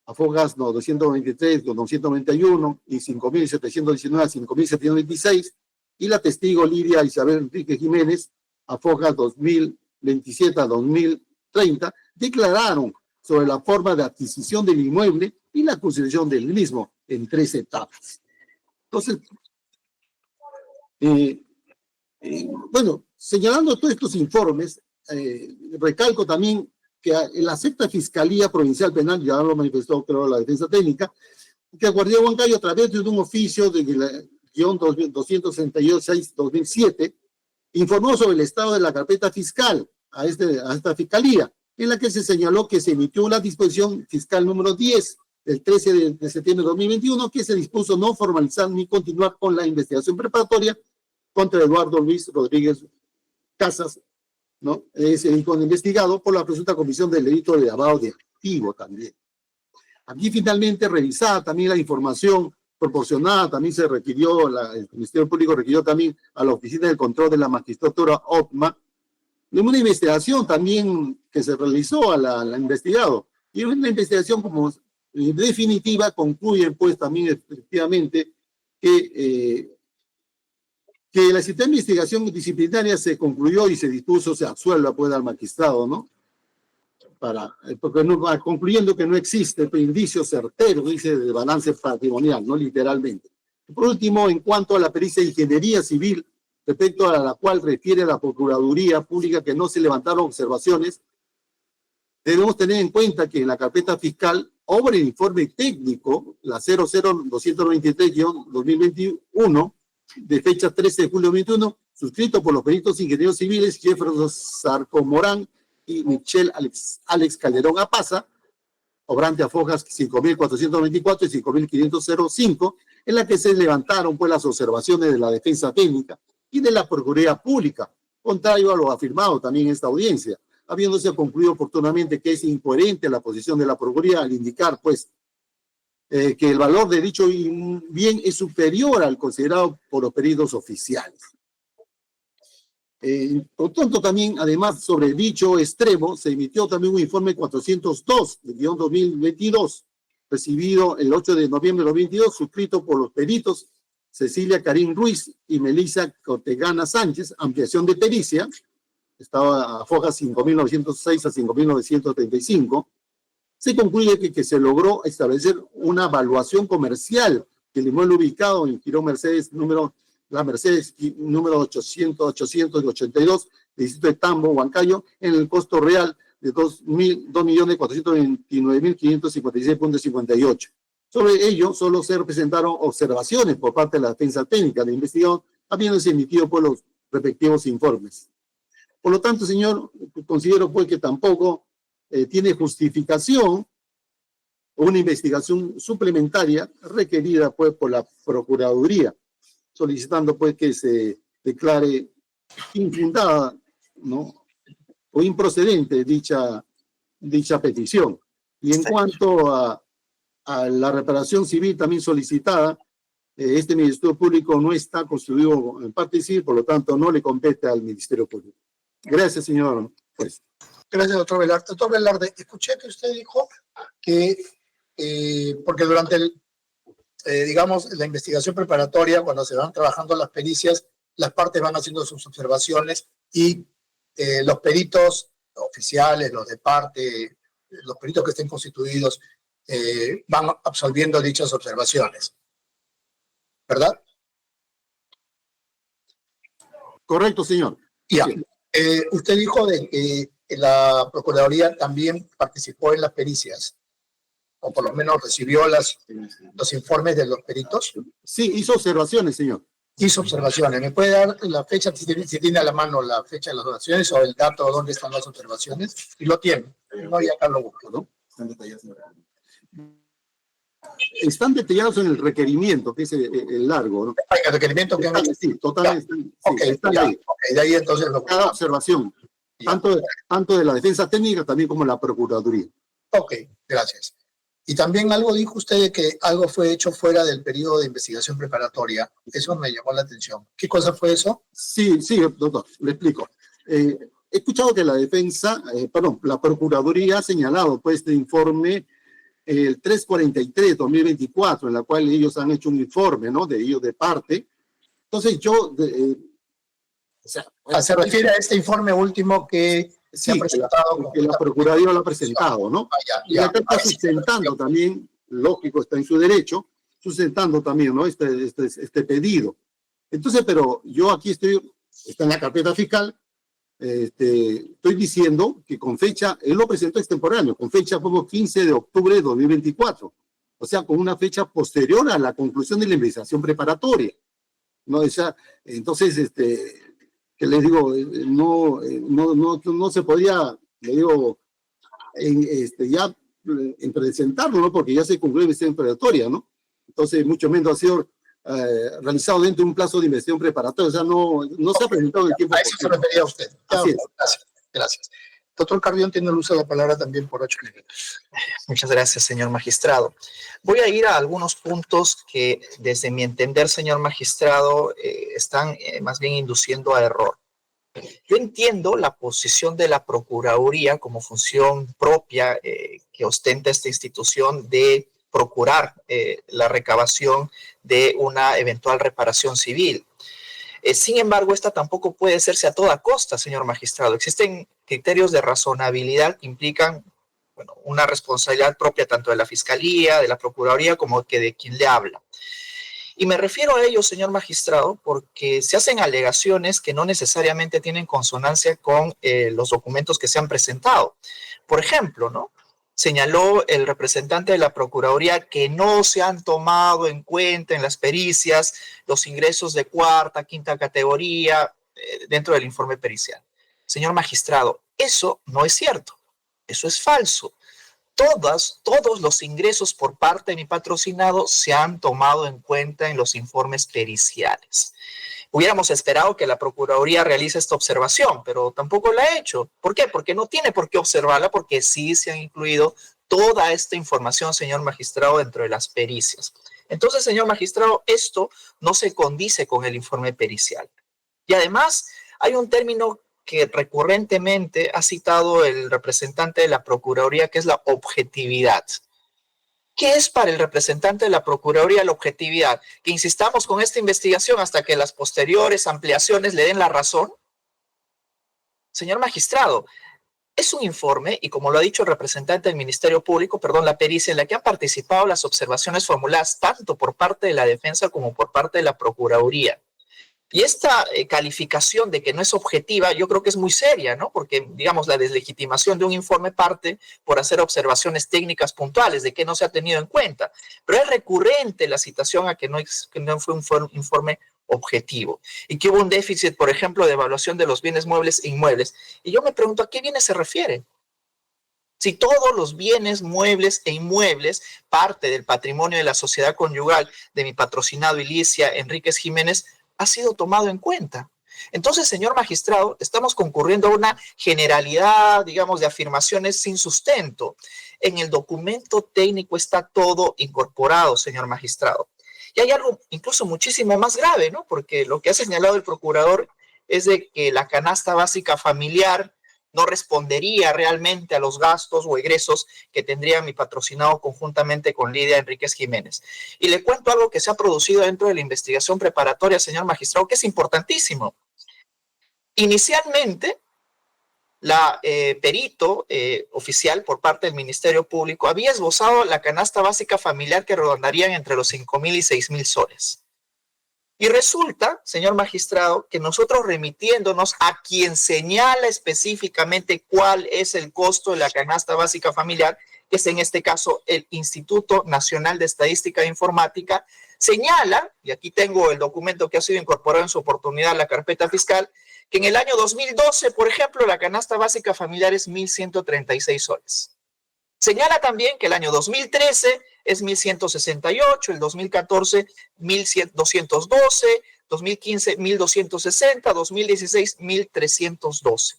a fojas 293, 291 y 5.719 a 5.726, y la testigo Lidia Isabel Enrique Jiménez, a fojas 2027 a 2030, declararon sobre la forma de adquisición del inmueble y la construcción del mismo en 3 etapas. Entonces, bueno, señalando todos estos informes, recalco también que en la sexta Fiscalía Provincial Penal, ya lo manifestó, creo, la Defensa Técnica, que Guardia Huancayo, a través de un oficio de guión 268/2007, informó sobre el estado de la carpeta fiscal a esta Fiscalía, en la que se señaló que se emitió una disposición fiscal número 10 del 13 de septiembre de 2021, que se dispuso no formalizar ni continuar con la investigación preparatoria contra Eduardo Luis Rodríguez Casas, ¿no? Es el investigado por la presunta comisión del delito de lavado de activo también. Aquí finalmente revisada también la información proporcionada, también se requirió, el Ministerio Público requirió también a la Oficina del Control de la Magistratura OTMA, de una investigación también que se realizó al investigado. Y una investigación como definitiva concluye pues también efectivamente que la cita de investigación disciplinaria se concluyó y se dispuso, se absuelva pues al magistrado, ¿no? Concluyendo que no existe indicios certeros, dice, de balance patrimonial, no literalmente. Por último, en cuanto a la pericia de ingeniería civil, respecto a la cual refiere la Procuraduría Pública que no se levantaron observaciones, debemos tener en cuenta que en la carpeta fiscal obra el informe técnico, la 00293-2021, de fecha 13 de julio de 2021, suscrito por los peritos ingenieros civiles Jefferson Sarco Morán y Michelle Alex Calderón Apaza, obrante a fojas 5.424 y 5.505, en la que se levantaron pues las observaciones de la Defensa Técnica y de la Procuraduría Pública, contrario a lo afirmado también en esta audiencia, habiéndose concluido oportunamente que es incoherente la posición de la Procuraduría al indicar pues que el valor de dicho bien es superior al considerado por los peritos oficiales. Por tanto, también, además, sobre dicho extremo, se emitió también un informe 402 del guión 2022, recibido el 8 de noviembre de 2022, suscrito por los peritos Cecilia Karim Ruiz y Melissa Cortegana Sánchez, ampliación de pericia, estaba a fojas 5.906 a 5.935, se concluye que se logró establecer una evaluación comercial del inmueble ubicado en Girón Mercedes número 882 del distrito de Tambo, Huancayo, en el costo real de 2.429.556.58. Sobre ello, solo se presentaron observaciones por parte de la defensa técnica de investigación, habiéndose emitido por los respectivos informes. Por lo tanto, señor, considero pues que tampoco tiene justificación una investigación suplementaria requerida pues por la Procuraduría, solicitando pues que se declare infundada, ¿no?, o improcedente dicha petición. Y en cuanto a la reparación civil también solicitada, este Ministerio Público no está constituido en parte civil, por lo tanto no le compete al Ministerio Público. Gracias, señor juez. Gracias, doctor Velarde. Doctor Velarde, escuché que usted dijo que, porque durante digamos, la investigación preparatoria, cuando se van trabajando las pericias, las partes van haciendo sus observaciones y los peritos oficiales, los de parte, los peritos que estén constituidos, van absolviendo dichas observaciones. ¿Verdad? Correcto, señor. Ya. Sí. Usted dijo de que la Procuraduría también participó en las pericias, o por lo menos recibió los informes de los peritos. Sí, hizo observaciones, señor. Hizo observaciones. ¿Me puede dar la fecha, si tiene a la mano la fecha de las observaciones o el dato de dónde están las observaciones? Y lo tiene. No, y acá lo busco, ¿no? Están detallados en el requerimiento, que es el largo, ¿no? El requerimiento que han hecho. Sí, totalmente. Sí, están ya, ahí. De ahí entonces lo Cada observación, tanto de la defensa técnica también como la Procuraduría. Ok, gracias. Y también algo dijo usted de que algo fue hecho fuera del periodo de investigación preparatoria. Eso me llamó la atención. ¿Qué cosa fue eso? Sí, doctor, le explico. He escuchado que la la Procuraduría ha señalado pues este informe, el 343-2024, en la cual ellos han hecho un informe, ¿no?, de ellos de parte. Entonces yo, se refiere a este informe último que se ha presentado. Que la Procuraduría lo ha presentado, ¿no? Y acá está sustentando también, lógico, está en su derecho, sustentando también, ¿no?, este pedido. Entonces, pero yo aquí está en la carpeta fiscal, estoy diciendo que con fecha, él lo presentó extemporáneo, con fecha como 15 de octubre de 2024, o sea, con una fecha posterior a la conclusión de la investigación preparatoria, ¿no? O sea, entonces, que les digo, no se podía, le digo, ya presentarlo, ¿no?, porque ya se concluyó la investigación preparatoria, ¿no? Entonces, mucho menos ha sido realizado dentro de un plazo de investigación preparatoria, o sea, no se ha presentado en el tiempo. A eso se refería usted. Así es. Gracias. Doctor Carrión tiene el uso de la palabra también por 8 minutos. Muchas gracias, señor magistrado. Voy a ir a algunos puntos que, desde mi entender, señor magistrado, están más bien induciendo a error. Yo entiendo la posición de la Procuraduría como función propia que ostenta esta institución de procurar la recabación de una eventual reparación civil. Sin embargo, esta tampoco puede hacerse a toda costa, señor magistrado. Existen criterios de razonabilidad que implican, bueno, una responsabilidad propia tanto de la Fiscalía, de la Procuraduría, como que de quien le habla. Y me refiero a ello, señor magistrado, porque se hacen alegaciones que no necesariamente tienen consonancia con los documentos que se han presentado. Por ejemplo, ¿no?, señaló el representante de la Procuraduría que no se han tomado en cuenta en las pericias los ingresos de cuarta, quinta categoría dentro del informe pericial. Señor magistrado, eso no es cierto, eso es falso. Todos los ingresos por parte de mi patrocinado se han tomado en cuenta en los informes periciales. Hubiéramos esperado que la Procuraduría realice esta observación, pero tampoco la ha hecho. ¿Por qué? Porque no tiene por qué observarla, porque sí se ha incluido toda esta información, señor magistrado, dentro de las pericias. Entonces, señor magistrado, esto no se condice con el informe pericial. Y además, hay un término que recurrentemente ha citado el representante de la Procuraduría, que es la objetividad. ¿Qué es para el representante de la Procuraduría la objetividad? ¿Que insistamos con esta investigación hasta que las posteriores ampliaciones le den la razón? Señor magistrado, es un informe, y como lo ha dicho el representante del Ministerio Público, la pericia en la que han participado las observaciones formuladas tanto por parte de la defensa como por parte de la Procuraduría. Y esta calificación de que no es objetiva, yo creo que es muy seria, ¿no? Porque, digamos, la deslegitimación de un informe parte por hacer observaciones técnicas puntuales de que no se ha tenido en cuenta. Pero es recurrente la citación a que no fue un informe objetivo y que hubo un déficit, por ejemplo, de evaluación de los bienes muebles e inmuebles. Y yo me pregunto, ¿a qué bienes se refiere? Si todos los bienes muebles e inmuebles, parte del patrimonio de la sociedad conyugal de mi patrocinado Ilicia Enríquez Jiménez, ha sido tomado en cuenta. Entonces, señor magistrado, estamos concurriendo a una generalidad, digamos, de afirmaciones sin sustento. En el documento técnico está todo incorporado, señor magistrado. Y hay algo incluso muchísimo más grave, ¿no? Porque lo que ha señalado el procurador es de que la canasta básica familiar no respondería realmente a los gastos o egresos que tendría mi patrocinado conjuntamente con Lidia Enríquez Jiménez. Y le cuento algo que se ha producido dentro de la investigación preparatoria, señor magistrado, que es importantísimo. Inicialmente, la perito oficial por parte del Ministerio Público había esbozado la canasta básica familiar que redondarían entre los 5.000 y 6.000 soles. Y resulta, señor magistrado, que nosotros remitiéndonos a quien señala específicamente cuál es el costo de la canasta básica familiar, que es en este caso el Instituto Nacional de Estadística e Informática, señala, y aquí tengo el documento que ha sido incorporado en su oportunidad a la carpeta fiscal, que en el año 2012, por ejemplo, la canasta básica familiar es 1.136 soles. Señala también que el año 2013 es 1.168, el 2014 1.212, 2015 1.260, 2016 1.312.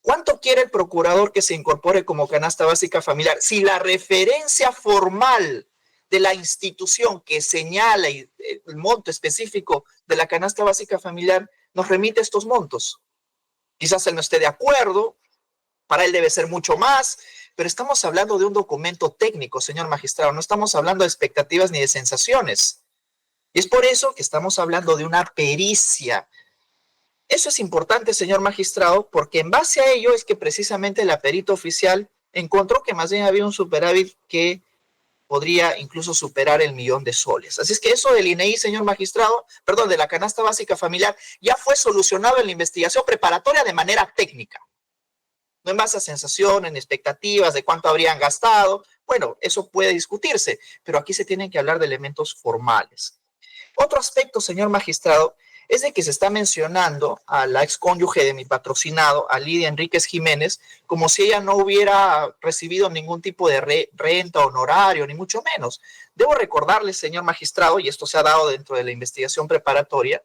¿Cuánto quiere el procurador que se incorpore como canasta básica familiar? Si la referencia formal de la institución que señala el monto específico de la canasta básica familiar nos remite estos montos. Quizás él no esté de acuerdo, para él debe ser mucho más, pero estamos hablando de un documento técnico, señor magistrado, no estamos hablando de expectativas ni de sensaciones. Y es por eso que estamos hablando de una pericia. Eso es importante, señor magistrado, porque en base a ello es que precisamente la perita oficial encontró que más bien había un superávit que podría incluso superar el 1.000.000 de soles. Así es que eso del INEI, señor magistrado, perdón, de la canasta básica familiar, ya fue solucionado en la investigación preparatoria de manera técnica. No en base a sensaciones, en expectativas de cuánto habrían gastado. Bueno, eso puede discutirse, pero aquí se tienen que hablar de elementos formales. Otro aspecto, señor magistrado, es de que se está mencionando a la excónyuge de mi patrocinado, a Lidia Enríquez Jiménez, como si ella no hubiera recibido ningún tipo de renta, honorario, ni mucho menos. Debo recordarle, señor magistrado, y esto se ha dado dentro de la investigación preparatoria,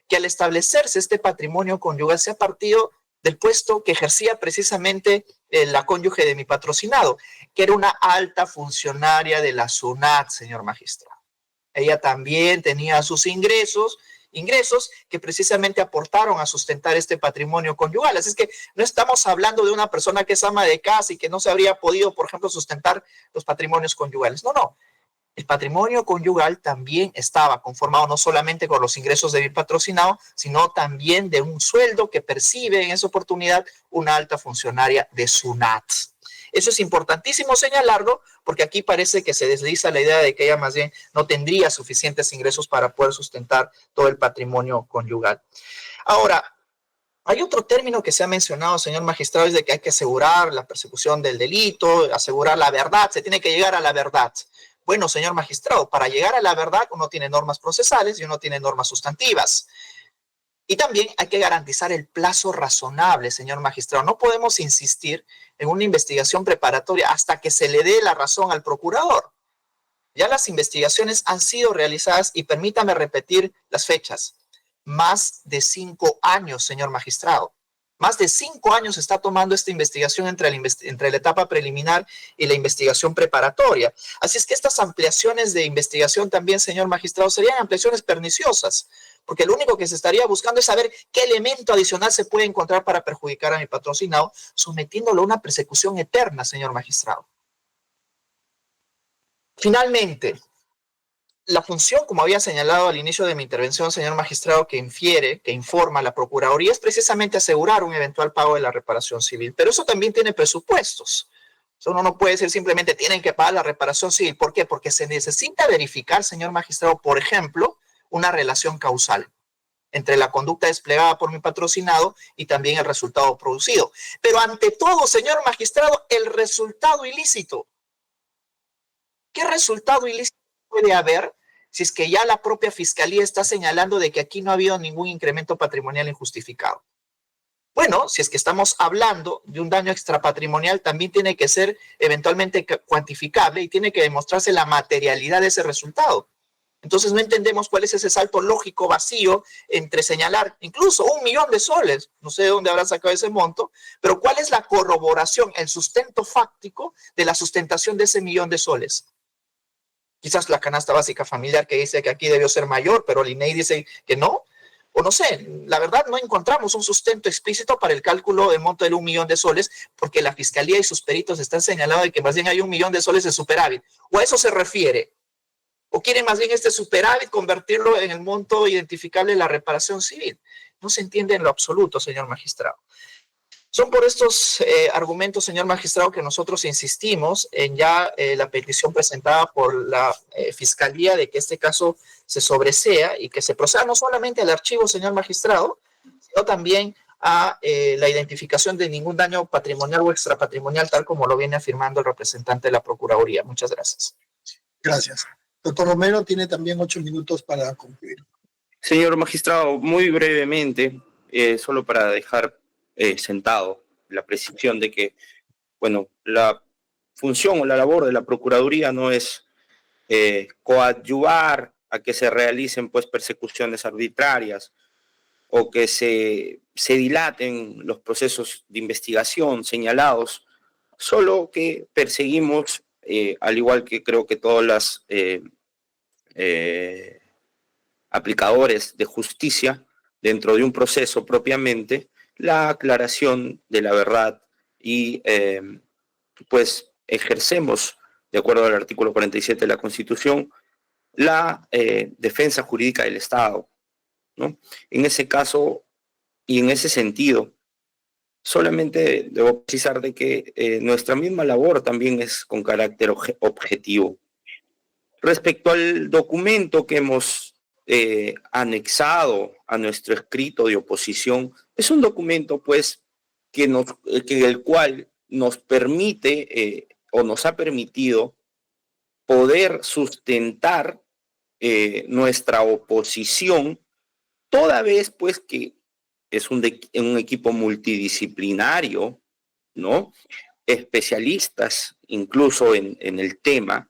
que al establecerse este patrimonio conyugal se ha partido del puesto que ejercía precisamente la cónyuge de mi patrocinado, que era una alta funcionaria de la SUNAT, señor magistrado. Ella también tenía sus ingresos que precisamente aportaron a sustentar este patrimonio conyugal. Así es que no estamos hablando de una persona que es ama de casa y que no se habría podido, por ejemplo, sustentar los patrimonios conyugales. No, no. El patrimonio conyugal también estaba conformado no solamente con los ingresos de mi patrocinado, sino también de un sueldo que percibe en esa oportunidad una alta funcionaria de SUNAT. Eso es importantísimo señalarlo porque aquí parece que se desliza la idea de que ella más bien no tendría suficientes ingresos para poder sustentar todo el patrimonio conyugal. Ahora, hay otro término que se ha mencionado, señor magistrado, es de que hay que asegurar la persecución del delito, asegurar la verdad, se tiene que llegar a la verdad. Bueno, señor magistrado, para llegar a la verdad uno tiene normas procesales y uno tiene normas sustantivas. Y también hay que garantizar el plazo razonable, señor magistrado. No podemos insistir en una investigación preparatoria hasta que se le dé la razón al procurador. Ya las investigaciones han sido realizadas y permítame repetir las fechas. Más de 5 años, señor magistrado. Más de 5 años está tomando esta investigación entre la etapa preliminar y la investigación preparatoria. Así es que estas ampliaciones de investigación también, señor magistrado, serían ampliaciones perniciosas, porque lo único que se estaría buscando es saber qué elemento adicional se puede encontrar para perjudicar a mi patrocinado, sometiéndolo a una persecución eterna, señor magistrado. Finalmente, la función, como había señalado al inicio de mi intervención, señor magistrado, que informa a la Procuraduría, es precisamente asegurar un eventual pago de la reparación civil. Pero eso también tiene presupuestos. Uno no puede decir simplemente tienen que pagar la reparación civil. ¿Por qué? Porque se necesita verificar, señor magistrado, por ejemplo, una relación causal. entre la conducta desplegada por mi patrocinado y también el resultado producido. Pero ante todo, señor magistrado, el resultado ilícito. ¿Qué resultado ilícito puede haber si es que ya la propia fiscalía está señalando de que aquí no ha habido ningún incremento patrimonial injustificado? Bueno, si es que estamos hablando de un daño extrapatrimonial, también tiene que ser eventualmente cuantificable y tiene que demostrarse la materialidad de ese resultado. Entonces no entendemos cuál es ese salto lógico vacío entre señalar incluso 1 millón de soles, no sé de dónde habrá sacado ese monto, pero cuál es la corroboración, el sustento fáctico de la sustentación de ese 1 millón de soles. Quizás la canasta básica familiar que dice que aquí debió ser mayor, pero el INEI dice que no. O no sé, la verdad no encontramos un sustento explícito para el cálculo del monto de 1 millón de soles, porque la fiscalía y sus peritos están señalando de que más bien hay 1 millón de soles de superávit. ¿O a eso se refiere? ¿O quieren más bien este superávit convertirlo en el monto identificable de la reparación civil? No se entiende en lo absoluto, señor magistrado. Son por estos argumentos, señor magistrado, que nosotros insistimos en ya la petición presentada por la Fiscalía de que este caso se sobresea y que se proceda no solamente al archivo, señor magistrado, sino también a la identificación de ningún daño patrimonial o extrapatrimonial, tal como lo viene afirmando el representante de la Procuraduría. Muchas gracias. Gracias. Doctor Romero tiene también 8 minutos para concluir. Señor magistrado, muy brevemente, solo para dejar sentado la precisión de que, bueno, la función o la labor de la Procuraduría no es coadyuvar a que se realicen pues persecuciones arbitrarias o que se dilaten los procesos de investigación señalados, solo que perseguimos, al igual que creo que todas las aplicadores de justicia dentro de un proceso propiamente, la aclaración de la verdad y pues ejercemos, de acuerdo al artículo 47 de la Constitución, la defensa jurídica del Estado, ¿no? En ese caso y en ese sentido, solamente debo precisar de que nuestra misma labor también es con carácter objetivo. Respecto al documento que hemos anexado a nuestro escrito de oposición, es un documento pues que el cual nos permite o nos ha permitido poder sustentar nuestra oposición, toda vez pues que es un equipo multidisciplinario, ¿no? Especialistas incluso en el tema,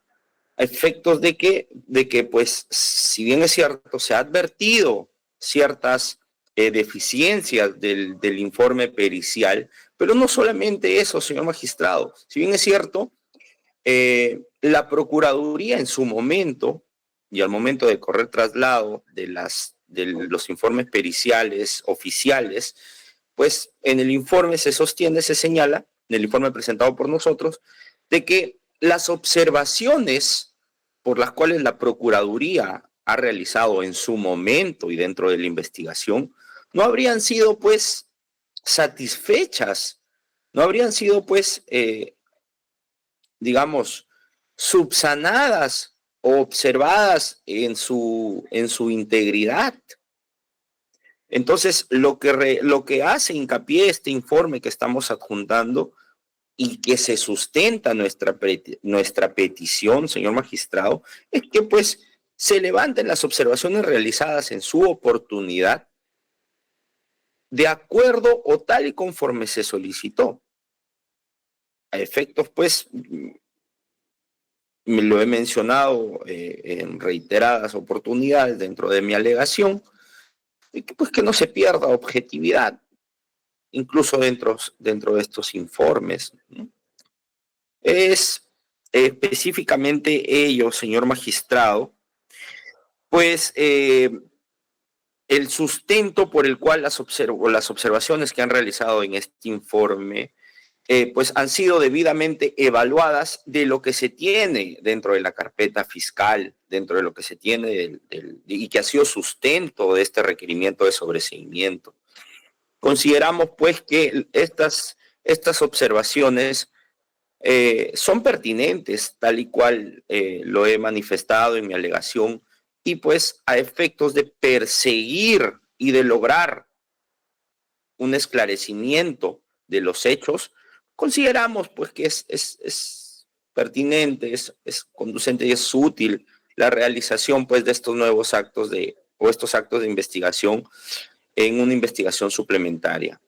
a efectos de que pues si bien es cierto, se ha advertido ciertas deficiencias del informe pericial, pero no solamente eso, señor magistrado. Si bien es cierto, la Procuraduría en su momento y al momento de correr traslado de los informes periciales oficiales, pues en el informe se sostiene, se señala, en el informe presentado por nosotros, de que las observaciones por las cuales la Procuraduría ha realizado en su momento y dentro de la investigación no habrían sido pues satisfechas, no habrían sido pues digamos subsanadas o observadas en su integridad. Entonces lo que hace hincapié este informe que estamos adjuntando y que se sustenta nuestra petición, señor magistrado, es que pues se levanten las observaciones realizadas en su oportunidad de acuerdo o tal y conforme se solicitó. A efectos, pues, me lo he mencionado en reiteradas oportunidades dentro de mi alegación, y que, pues, que no se pierda objetividad, incluso dentro de estos informes, ¿no? Es específicamente ello, señor magistrado, pues el sustento por el cual las observaciones que han realizado en este informe pues han sido debidamente evaluadas de lo que se tiene dentro de la carpeta fiscal, dentro de lo que se tiene y que ha sido sustento de este requerimiento de sobreseimiento. Consideramos pues que estas observaciones son pertinentes, tal y cual lo he manifestado en mi alegación, y pues a efectos de perseguir y de lograr un esclarecimiento de los hechos, consideramos pues que es pertinente, es conducente y es útil la realización pues de estos nuevos actos estos actos de investigación en una investigación suplementaria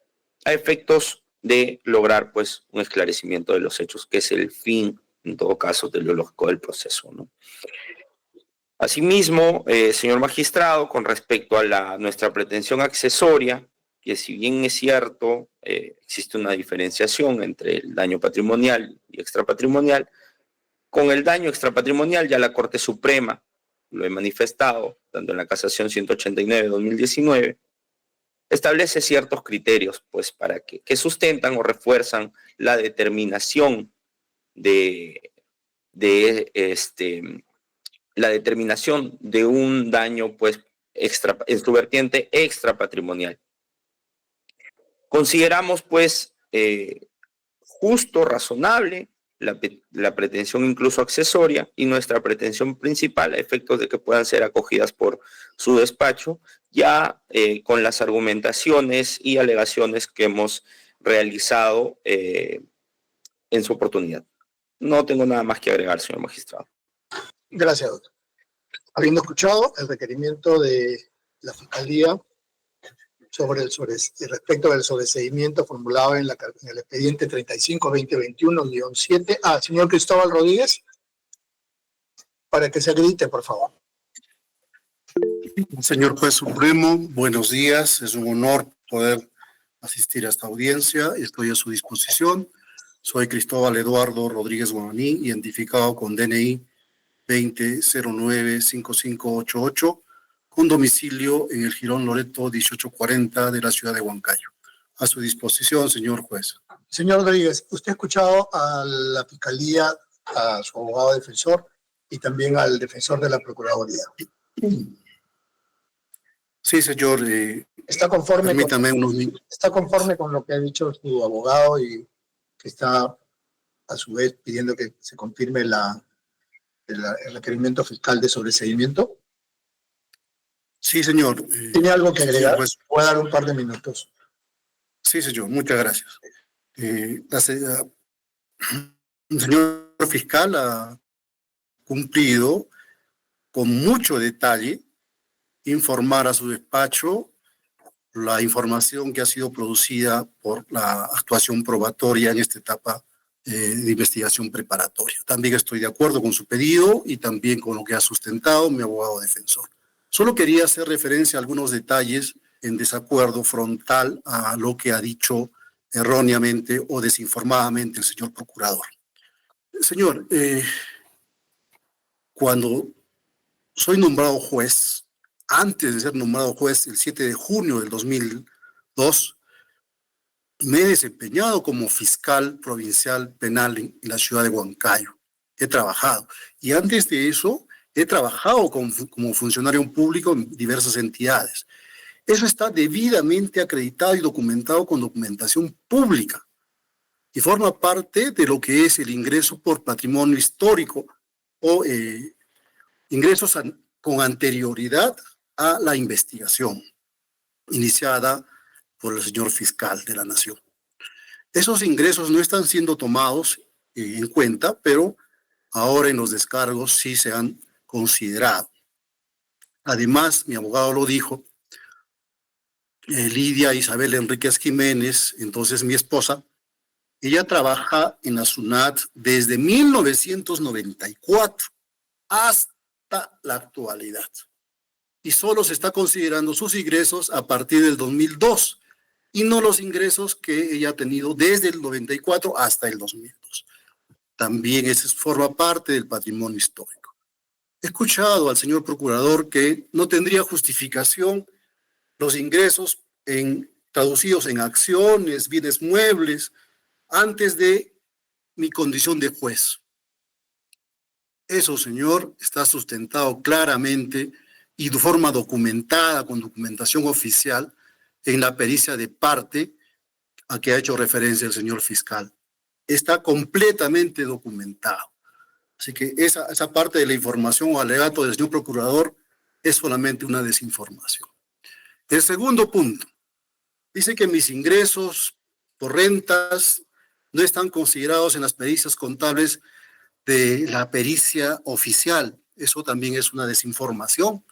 a efectos de lograr pues un esclarecimiento de los hechos, que es el fin en todo caso teleológico del proceso, ¿no? Asimismo, señor magistrado, con respecto a nuestra pretensión accesoria, que si bien es cierto, existe una diferenciación entre el daño patrimonial y extrapatrimonial, con el daño extrapatrimonial ya la Corte Suprema lo he manifestado, tanto en la casación 189-2019, establece ciertos criterios pues, para que sustentan o refuerzan la determinación la determinación de un daño pues en su vertiente extrapatrimonial. Consideramos pues justo, razonable la pretensión incluso accesoria y nuestra pretensión principal a efectos de que puedan ser acogidas por su despacho, ya con las argumentaciones y alegaciones que hemos realizado en su oportunidad. No tengo nada más que agregar, señor magistrado. Gracias, doctor. Habiendo escuchado el requerimiento de la Fiscalía respecto del sobreseimiento formulado en el expediente 35-2021-7. Señor Cristóbal Rodríguez, para que se acredite, por favor. Señor Juez Supremo, buenos días. Es un honor poder asistir a esta audiencia y estoy a su disposición. Soy Cristóbal Eduardo Rodríguez Guamaní, identificado con DNI 20095588, con domicilio en el Jirón Loreto 1840 de la ciudad de Huancayo. A su disposición, señor juez. Señor Rodríguez, usted ha escuchado a la Fiscalía, a su abogado defensor y también al defensor de la Procuraduría. Sí, señor. ¿Está conforme ¿Está conforme con lo que ha dicho su abogado y que está a su vez pidiendo que se confirme el requerimiento fiscal de sobreseimiento? Sí, señor. ¿Tiene algo que agregar? Pues, puede dar un par de minutos. Sí, señor. Muchas gracias. El señor fiscal ha cumplido con mucho detalle informar a su despacho la información que ha sido producida por la actuación probatoria en esta etapa de investigación preparatoria. También estoy de acuerdo con su pedido y también con lo que ha sustentado mi abogado defensor. Solo quería hacer referencia a algunos detalles en desacuerdo frontal a lo que ha dicho erróneamente o desinformadamente el señor procurador. Señor, cuando soy nombrado juez, antes de ser nombrado juez el 7 de junio del 2002, me he desempeñado como fiscal provincial penal en la ciudad de Huancayo. He trabajado. Y antes de eso, he trabajado como funcionario público en diversas entidades. Eso está debidamente acreditado y documentado con documentación pública y forma parte de lo que es el ingreso por patrimonio histórico o ingresos con anterioridad a la investigación iniciada por el señor fiscal de la Nación. Esos ingresos no están siendo tomados en cuenta, pero ahora en los descargos sí se han considerado. Además, mi abogado lo dijo, Lidia Isabel Enríquez Jiménez, entonces mi esposa, ella trabaja en la SUNAT desde 1994 hasta la actualidad. Y solo se está considerando sus ingresos a partir del 2002 y no los ingresos que ella ha tenido desde el 94 hasta el 2002. También eso forma parte del patrimonio histórico. He escuchado al señor procurador que no tendría justificación los ingresos traducidos en acciones, bienes muebles, antes de mi condición de juez. Eso, señor, está sustentado claramente y de forma documentada, con documentación oficial, en la pericia de parte a que ha hecho referencia el señor fiscal. Está completamente documentado. Así que esa parte de la información o alegato del señor procurador es solamente una desinformación. El segundo punto, dice que mis ingresos por rentas no están considerados en las pericias contables de la pericia oficial. Eso también es una desinformación.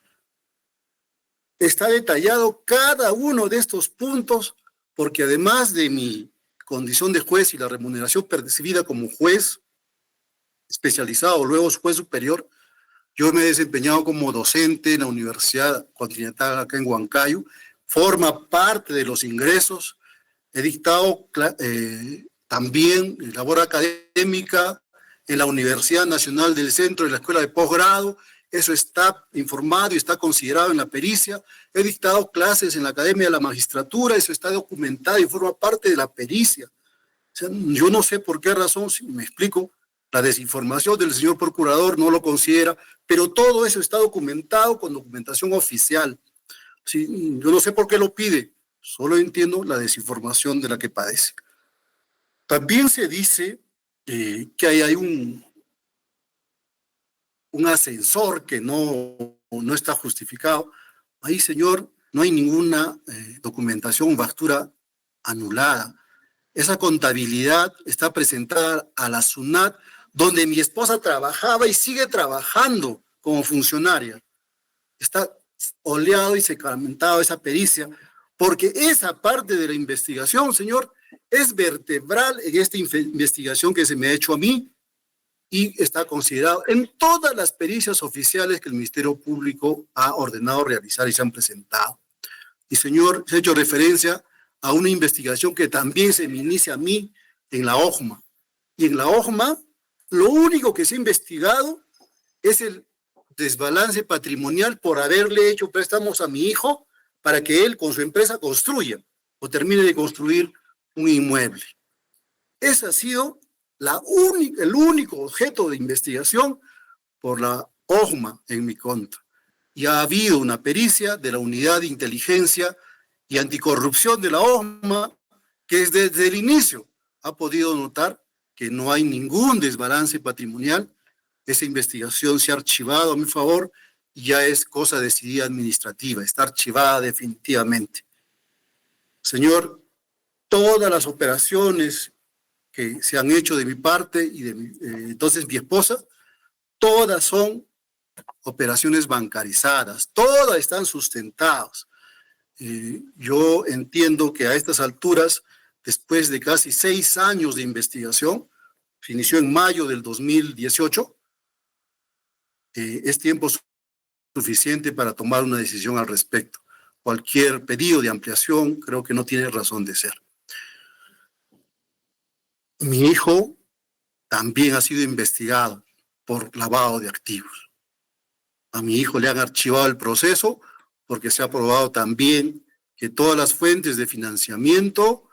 Está detallado cada uno de estos puntos, porque además de mi condición de juez y la remuneración percibida como juez especializado, luego juez superior, yo me he desempeñado como docente en la Universidad Continental acá en Huancayo, forma parte de los ingresos, he dictado también labor académica en la Universidad Nacional del Centro de la Escuela de Posgrado, eso está informado y está considerado en la pericia, he dictado clases en la Academia de la Magistratura, eso está documentado y forma parte de la pericia. O sea, yo no sé por qué razón, si me explico, la desinformación del señor procurador no lo considera, pero todo eso está documentado con documentación oficial. Sí, yo no sé por qué lo pide, solo entiendo la desinformación de la que padece. También se dice que hay un ascensor que no está justificado. Ahí, señor, no hay ninguna documentación o factura anulada. Esa contabilidad está presentada a la SUNAT, donde mi esposa trabajaba y sigue trabajando como funcionaria. Está oleado y secramentado esa pericia, porque esa parte de la investigación, señor, es vertebral en esta investigación que se me ha hecho a mí y está considerado en todas las pericias oficiales que el Ministerio Público ha ordenado realizar y se han presentado. Y, señor, se ha hecho referencia a una investigación que también se me inicia a mí en la OJMA. Y en la OJMA, lo único que se ha investigado es el desbalance patrimonial por haberle hecho préstamos a mi hijo para que él con su empresa construya o termine de construir un inmueble. Ese ha sido el único objeto de investigación por la OJMA en mi contra. Y ha habido una pericia de la Unidad de Inteligencia y Anticorrupción de la OJMA que desde el inicio ha podido notar que no hay ningún desbalance patrimonial. Esa investigación se ha archivado a mi favor y ya es cosa decidida administrativa, está archivada definitivamente. Señor, todas las operaciones que se han hecho de mi parte y de entonces mi esposa, todas son operaciones bancarizadas, todas están sustentadas. Yo entiendo que a estas alturas, después de casi 6 años de investigación, se inició en mayo del 2018, es tiempo suficiente para tomar una decisión al respecto. Cualquier pedido de ampliación creo que no tiene razón de ser. Mi hijo también ha sido investigado por lavado de activos. A mi hijo le han archivado el proceso porque se ha probado también que todas las fuentes de financiamiento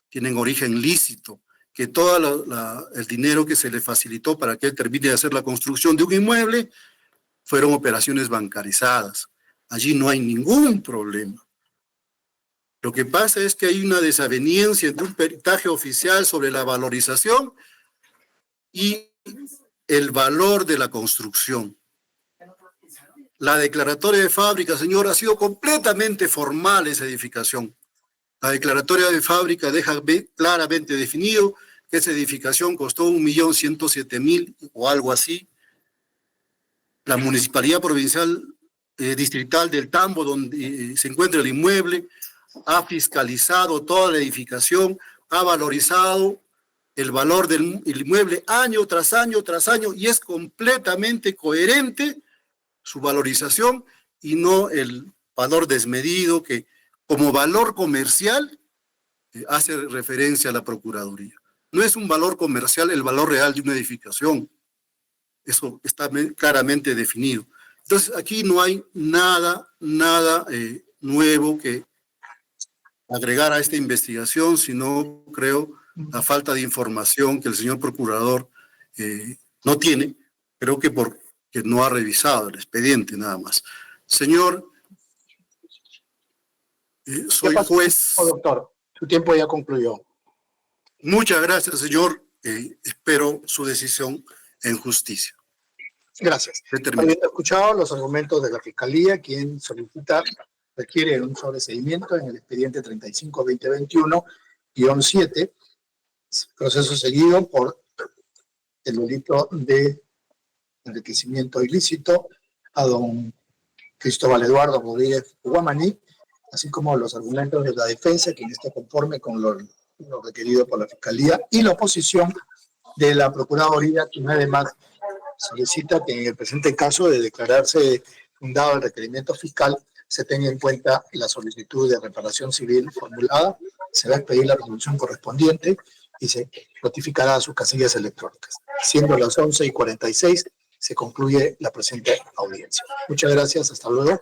tienen origen lícito, que todo el dinero que se le facilitó para que él termine de hacer la construcción de un inmueble fueron operaciones bancarizadas. Allí no hay ningún problema. Lo que pasa es que hay una desaveniencia entre un peritaje oficial sobre la valorización y el valor de la construcción. La declaratoria de fábrica, señor, ha sido completamente formal esa edificación. La declaratoria de fábrica deja claramente definido que esa edificación costó 1.107.000 o algo así. La Municipalidad Provincial Distrital del Tambo, donde se encuentra el inmueble, ha fiscalizado toda la edificación, ha valorizado el valor del inmueble año tras año tras año y es completamente coherente su valorización y no el valor desmedido que como valor comercial hace referencia a la Procuraduría. No es un valor comercial el valor real de una edificación. Eso está claramente definido. Entonces, aquí no hay nada nuevo que agregar a esta investigación, sino creo la falta de información que el señor procurador no tiene, creo que porque no ha revisado el expediente nada más. Señor, soy juez. Doctor, su tiempo ya concluyó. Muchas gracias, señor. Espero su decisión en justicia. Gracias. Habiendo escuchado los argumentos de la Fiscalía, quien solicita requiere un sobreseimiento en el expediente 35-2021-7, proceso seguido por el delito de enriquecimiento ilícito a don Cristóbal Eduardo Rodríguez Guamaní, así como los argumentos de la defensa, quien está conforme con lo requerido por la Fiscalía, y la oposición de la Procuraduría, quien además solicita que en el presente caso de declararse fundado el requerimiento fiscal se tenga en cuenta la solicitud de reparación civil formulada, se va a expedir la resolución correspondiente y se notificará a sus casillas electrónicas. Siendo las 11:46, se concluye la presente audiencia. Muchas gracias, hasta luego.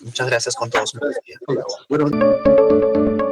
Muchas gracias con todos. Bueno.